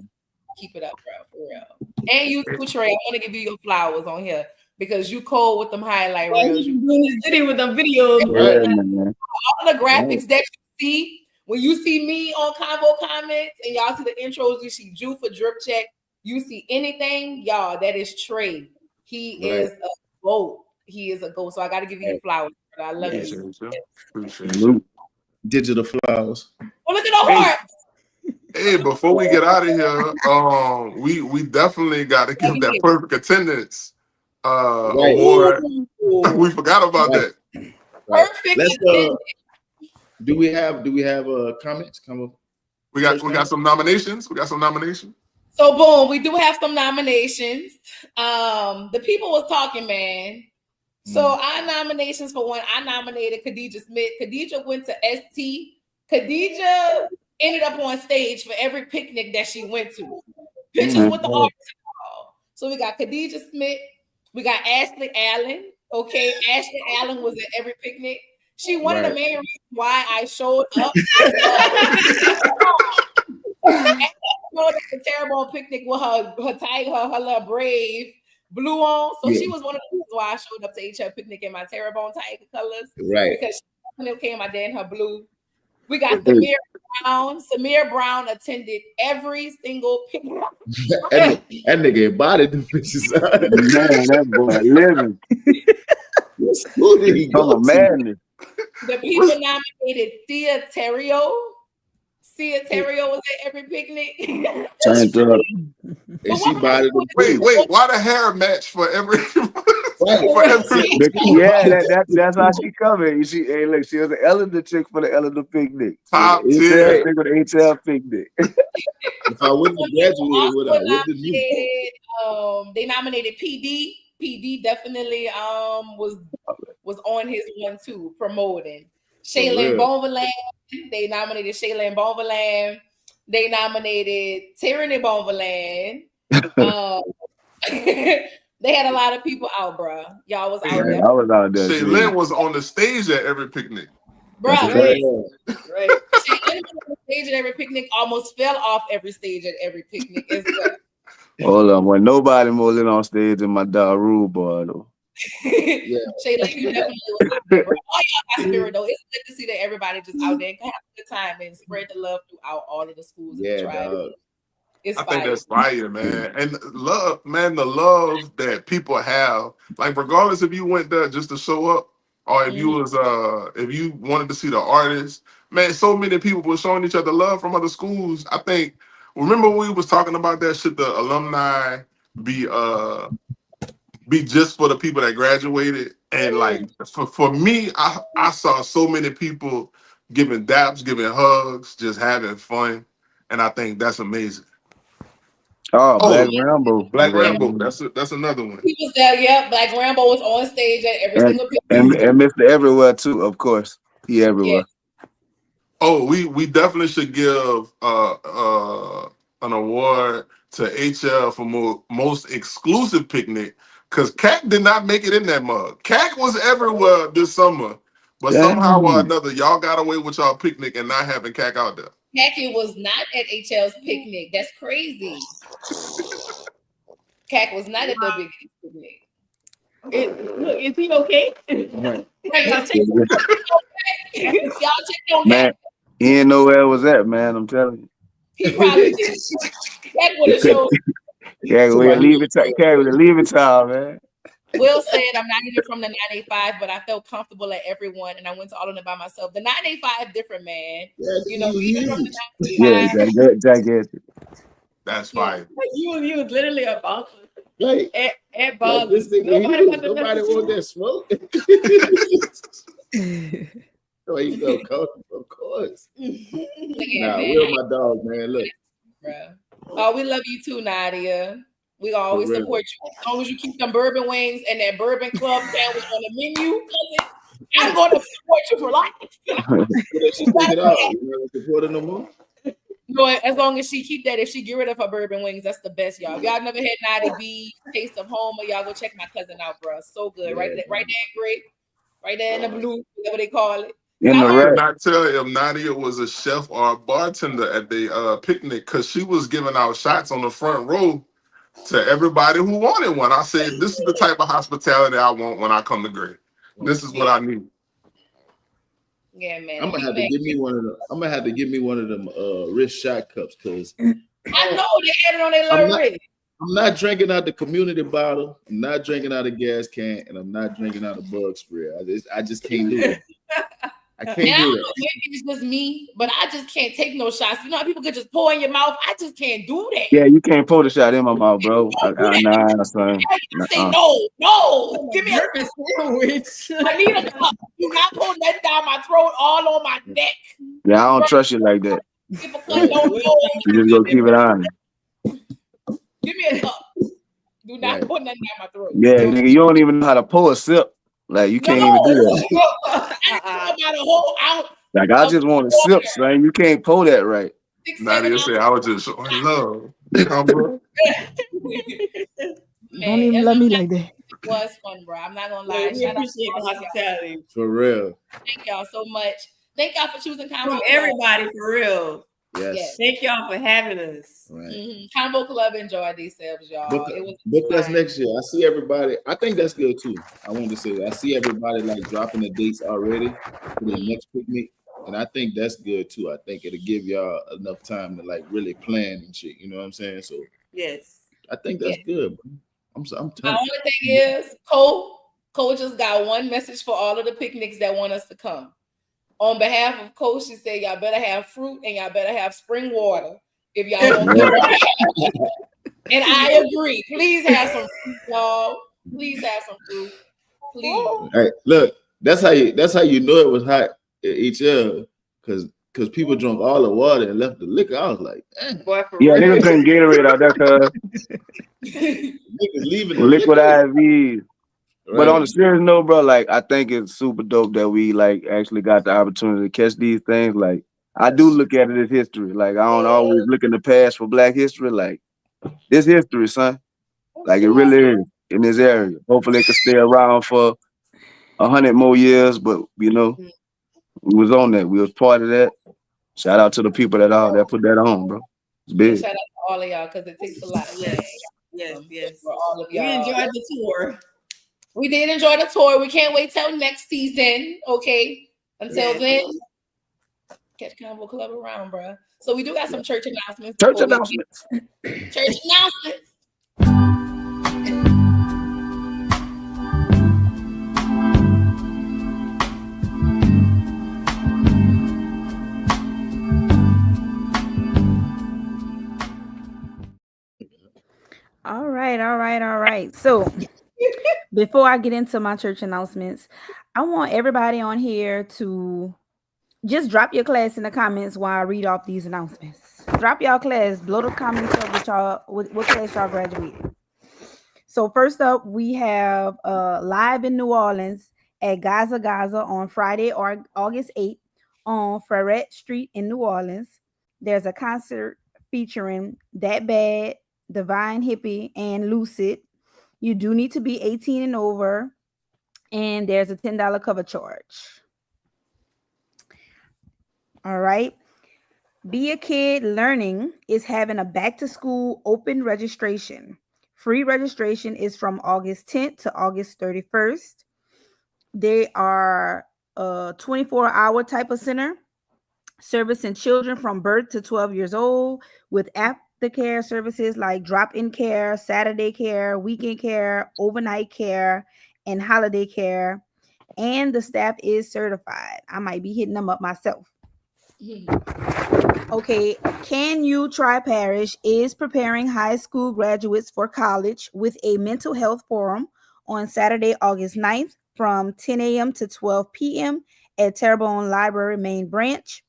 Keep it up, bro, for real. And you too, Trey. I want to give you your flowers on here because you cold with them highlight reels. You doing this video with them videos. All the graphics that you see when you see me on Conveaux comments and y'all see the intros, you see Jew for drip check. You see anything, y'all, that is Trey. He is a GOAT. He is a GOAT. So I got to give you your flowers. I love you. Appreciate you. Digital flowers. Oh, look at the hearts. Hey, before we get out of here, we definitely got to give that perfect attendance award. We forgot about that. Perfect attendance. Do we have comments? We got some nominations. So boom, we do have some nominations. The people was talking, man. So our nominations for one, I nominated Khadijah Smith. Khadijah went to ST. Khadijah ended up on stage for every picnic that she went to. Pictures with the artists. So we got Khadijah Smith. We got Ashley Allen. Okay, Ashley Allen was at every picnic. She one of the main reasons why I showed up. The terrible picnic with her tiger, her little brave blue on. So she was one of the reasons why I showed up to HL picnic in my Terrebonne tiger colors. Right. Because she came my day in her blue. We got Samir Brown. Samir Brown attended every single picnic. that nigga embodied the bitches. Man, that boy living. Who did he go to? The people nominated Sia Terrio. Sia Terrio was at every picnic. Turned up. And she bought it. Wait, why the hair match for every? That's how she coming. You see, hey, look, she was an Eleanor chick for the Eleanor picnic. Top tier. For the HL picnic. If I wouldn't have graduated with her, they nominated PD. PD definitely was on his one too, promoting. Shaylin Bonvaland. They nominated Shaylin Bonvaland. They nominated Tyranny Bonvaland. They had a lot of people out, bro. Y'all was out there. I was out there. Shaylin was on the stage at every picnic. Bro, right. Shaylin was on the stage at every picnic, almost fell off every stage at every picnic as well. Hold on, when nobody more lit on stage than my dog Rude Boy though. Yeah. Shayla, you definitely was out there, bro. All y'all got spirit though. It's good to see that everybody just out there can have a good time and spread the love throughout all of the schools and the Yeah, tribes. dog. It's I think fire. that's fire, man. And love, man, the love that people have, like regardless if you went there just to show up or if you wanted to see the artist, man, so many people were showing each other love from other schools. I think remember when we was talking about that, should the alumni be be just for the people that graduated? And like for me, I saw so many people giving daps, giving hugs, just having fun. And I think that's amazing. Oh, Black Oh, Rambo Black was Yeah. Rambo. That's another one. He was there, yeah. Black Rambo was on stage at every and single picture. and Mr. Everywhere too, of course. He Yeah. everywhere. Oh, we definitely should give an award to HL for most exclusive picnic because CAC did not make it in that mug. CAC was everywhere this summer, but somehow or Damn. another, y'all got away with y'all picnic and not having CAC out there. Khaki was not at HL's picnic. That's crazy. CAC was not at the big picnic. Look, is he okay? Right, y'all check on Man, CAC. he didn't know where it was at, man. I'm telling you. He probably did. CAC would have showed. Leave it time, man. Will said, I'm not even from the 985, but I felt comfortable at everyone, and I went to all of them by myself. The 985 different, man. Yeah, You know, even from the Yeah, 985. gigantic. That's fine. You was literally a bouncer. Like, At Bob. this nigga, nobody want that smoke. So you go, coach, of course. Yeah, Nah, man. Will my dog, man. Look, Bruh. Oh, we love you too, Nadia. We always real. support you. As long as you keep them bourbon wings and that bourbon club sandwich on the menu, cousin, I'm going to support you for life. She take it off. You never support her no more. No, as long as she keep that, if she get rid of her bourbon wings, that's the best, y'all. If y'all never had Nadia B, Taste of Home, or y'all go check my cousin out, bro. So good. Yeah, Right there in gray, right there in the blue, whatever they call it. In the I red. could not tell if Nadia was a chef or a bartender at the picnic because she was giving out shots on the front row to everybody who wanted one. I said, this is the type of hospitality I want when I come to Gray. This is what I need. Yeah, man. I'm gonna have to give me one of them. I'm gonna have to give me one of them wrist shot cups because I know they had it on their little wrist. I'm not drinking out the community bottle. I'm not drinking out a gas can, and I'm not drinking out a bug spray. I just can't do it. I can't do that. Maybe it's just me, but I just can't take no shots. You know how people could just pour in your mouth? I just can't do that. Yeah, you can't pour the shot in my mouth, bro. Nah, son. I say no. Give me a sandwich. I need a cup. You not pour that down my throat, all on my neck. Yeah, I don't trust you like that. People don't know. You just go keep it on. Give me a cup. Do not pour nothing down my throat. Yeah, nigga, you don't even know how to pour a sip. Like you can't even do that. I about a whole ounce. Like I just want a sip, son. You can't pour that right. Nadia said, I was just showing love. Don't even love me like that. It was fun, bro. I'm not gonna lie. We appreciate the hospitality. For real. Thank y'all so much. Thank y'all for choosing Conveaux. From everybody, for real. Yes. Thank y'all for having us. Right. Conveaux Club enjoyed themselves, y'all. Book us next year. I see everybody. I think that's good too. I wanted to say that. I see everybody like dropping the dates already for the next picnic. And I think that's good too. I think it'll give y'all enough time to like really plan and shit. You know what I'm saying? So yes, I think that's good. Bro. I'm My only thing is, Cole just got one message for all of the picnics that want us to come. On behalf of Cole, she said, y'all better have fruit and y'all better have spring water if y'all don't come. And I agree. Please have some fruit, y'all. Please have some fruit. Please. Hey, look, that's how you know it was hot at HL because people drank all the water and left the liquor. I was like, boy, yeah, niggas drinking Gatorade out there, cuz. Niggas leaving liquid IV. Right. But on a serious note, bro, like I think it's super dope that we like actually got the opportunity to catch these things. Like I do look at it as history. Like I don't always look in the past for Black history. Like this history, son. Like it really is in this area. Hopefully it can stay around for 100 more years. But you know, we was on that. We was part of that. Shout out to the people that put that on, bro. It's big. Shout out to all of y'all because it takes a lot. Yes. For all of y'all. We enjoyed the tour. We did enjoy the tour. We can't wait till next season. Okay. Until then, catch Conveaux Club around, bro. So we do got some church announcements. Church announcements. Church announcements. All right. So before I get into my church announcements, I want everybody on here to just drop your class in the comments while I read off these announcements. Drop y'all class, blow the comments up with what class y'all graduated. So first up, we have live in New Orleans at Gaza on Friday, August 8th on Ferret Street in New Orleans. There's a concert featuring That Bad, Divine Hippie, and Lucid. You do need to be 18 and over, and there's a $10 cover charge. All right. Be a Kid Learning is having a back to school open registration. Free registration is from August 10th to August 31st. They are a 24-hour type of center, servicing children from birth to 12 years old with aftercare services like drop-in care, Saturday care, weekend care, overnight care, and holiday care. And the staff is certified. I might be hitting them up myself. Okay, Can You Try Parish is preparing high school graduates for college with a mental health forum on Saturday, August 9th from 10 a.m. to 12 p.m. at Terrebonne Library Main Branch.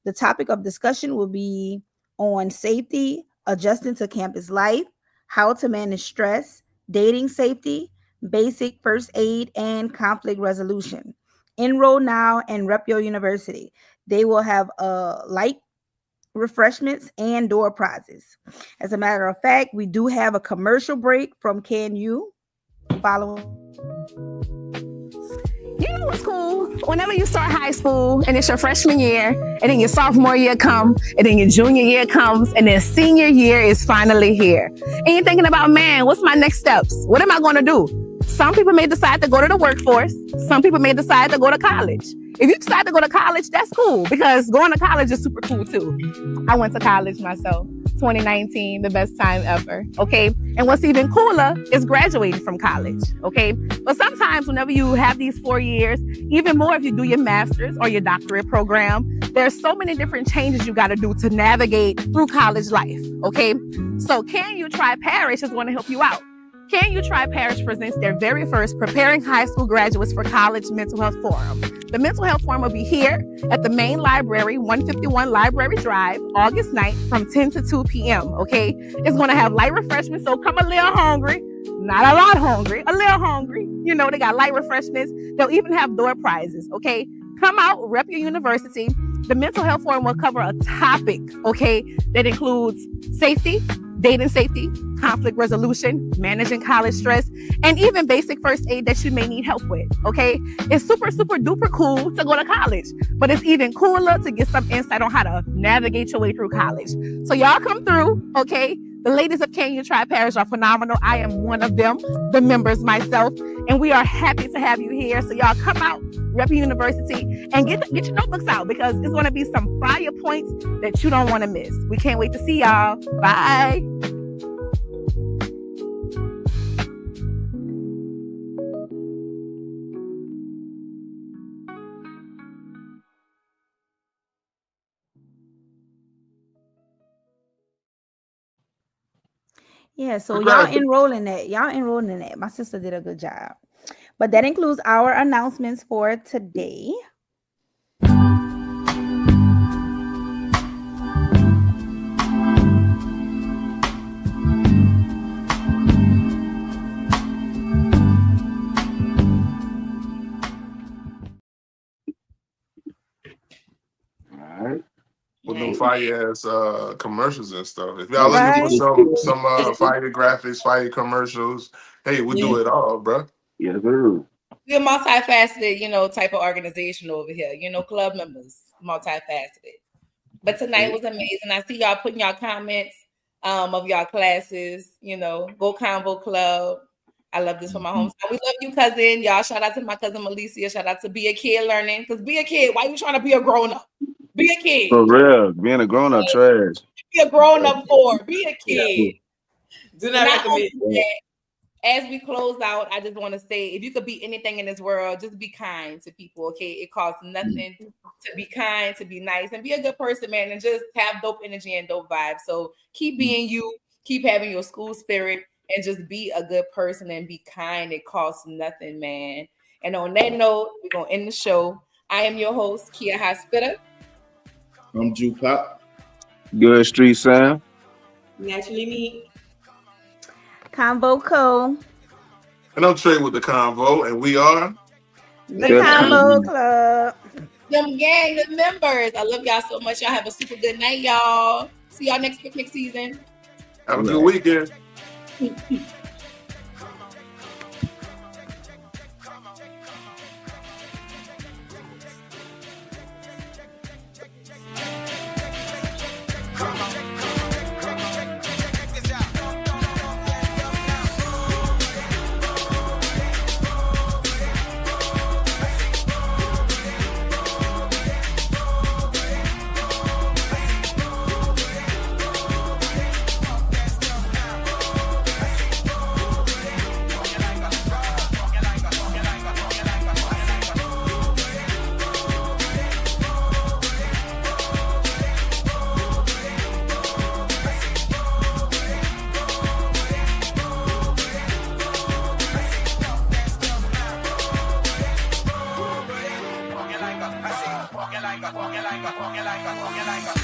The topic of discussion will be on safety, adjusting to campus life, how to manage stress, dating safety, basic first aid, and conflict resolution. Enroll now and rep your university. They will have light refreshments and door prizes. As a matter of fact, we do have a commercial break from Can You following. You know what's cool? Whenever you start high school and it's your freshman year, and then your sophomore year comes, and then your junior year comes, and then senior year is finally here. And you're thinking about, man, what's my next steps? What am I going to do? Some people may decide to go to the workforce. Some people may decide to go to college. If you decide to go to college, that's cool because going to college is super cool too. I went to college myself. 2019, the best time ever, okay? And what's even cooler is graduating from college, okay? But sometimes whenever you have these 4 years, even more if you do your master's or your doctorate program, there's so many different changes you got to do to navigate through college life, okay? So Can You Try Parish is going to help you out. Can You Try Parish presents their very first Preparing High School Graduates for College Mental Health Forum. The Mental Health Forum will be here at the main library, 151 Library Drive, August 9th from 10 to 2 p.m., okay? It's going to have light refreshments, so come a little hungry, not a lot hungry, a little hungry. You know, they got light refreshments. They'll even have door prizes, okay? Come out, rep your university. The Mental Health Forum will cover a topic, okay, that includes safety, dating safety, conflict resolution, managing college stress, and even basic first aid that you may need help with, okay? It's super, super duper cool to go to college, but it's even cooler to get some insight on how to navigate your way through college. So y'all come through, okay? The ladies of Can You Try Parish are phenomenal. I am one of them, the members myself, and we are happy to have you here. So y'all come out, rep your university, and get your notebooks out because it's going to be some fire points that you don't want to miss. We can't wait to see y'all. Bye. Yeah, so y'all enroll in that. My sister did a good job. But that includes our announcements for today. All right. With them fire ass commercials and stuff. If y'all looking for some fire graphics, fire commercials, hey, we do it all, bro. Yes, sir. We're multifaceted, type of organization over here. Club members, multifaceted. But tonight was amazing. I see y'all putting y'all comments of y'all classes. You know, go Conveaux Club. I love this for my hometown. We love you, cousin. Y'all, shout out to my cousin Malicia. Shout out to Be a Kid Learning. Because be a kid. Why you trying to be a grown-up? Be a kid. For real. Being a grown-up trash. Be a grown-up for. Be a kid. Do not recommend that. As we close out, I just want to say, if you could be anything in this world, just be kind to people, okay? It costs nothing to be kind, to be nice, and be a good person, man, and just have dope energy and dope vibes. So keep being you, keep having your school spirit, and just be a good person and be kind. It costs nothing, man. And on that note, we're going to end the show. I am your host, Kia Hospital. I'm Ju Pop. Good Street Sam. Naturally me. Conveaux Co. And I'm Trey with the Conveaux, and we are the Conveaux Club. Them gang, the members. I love y'all so much. Y'all have a super good night, y'all. See y'all next picnic season. Have a good weekend. Walking like a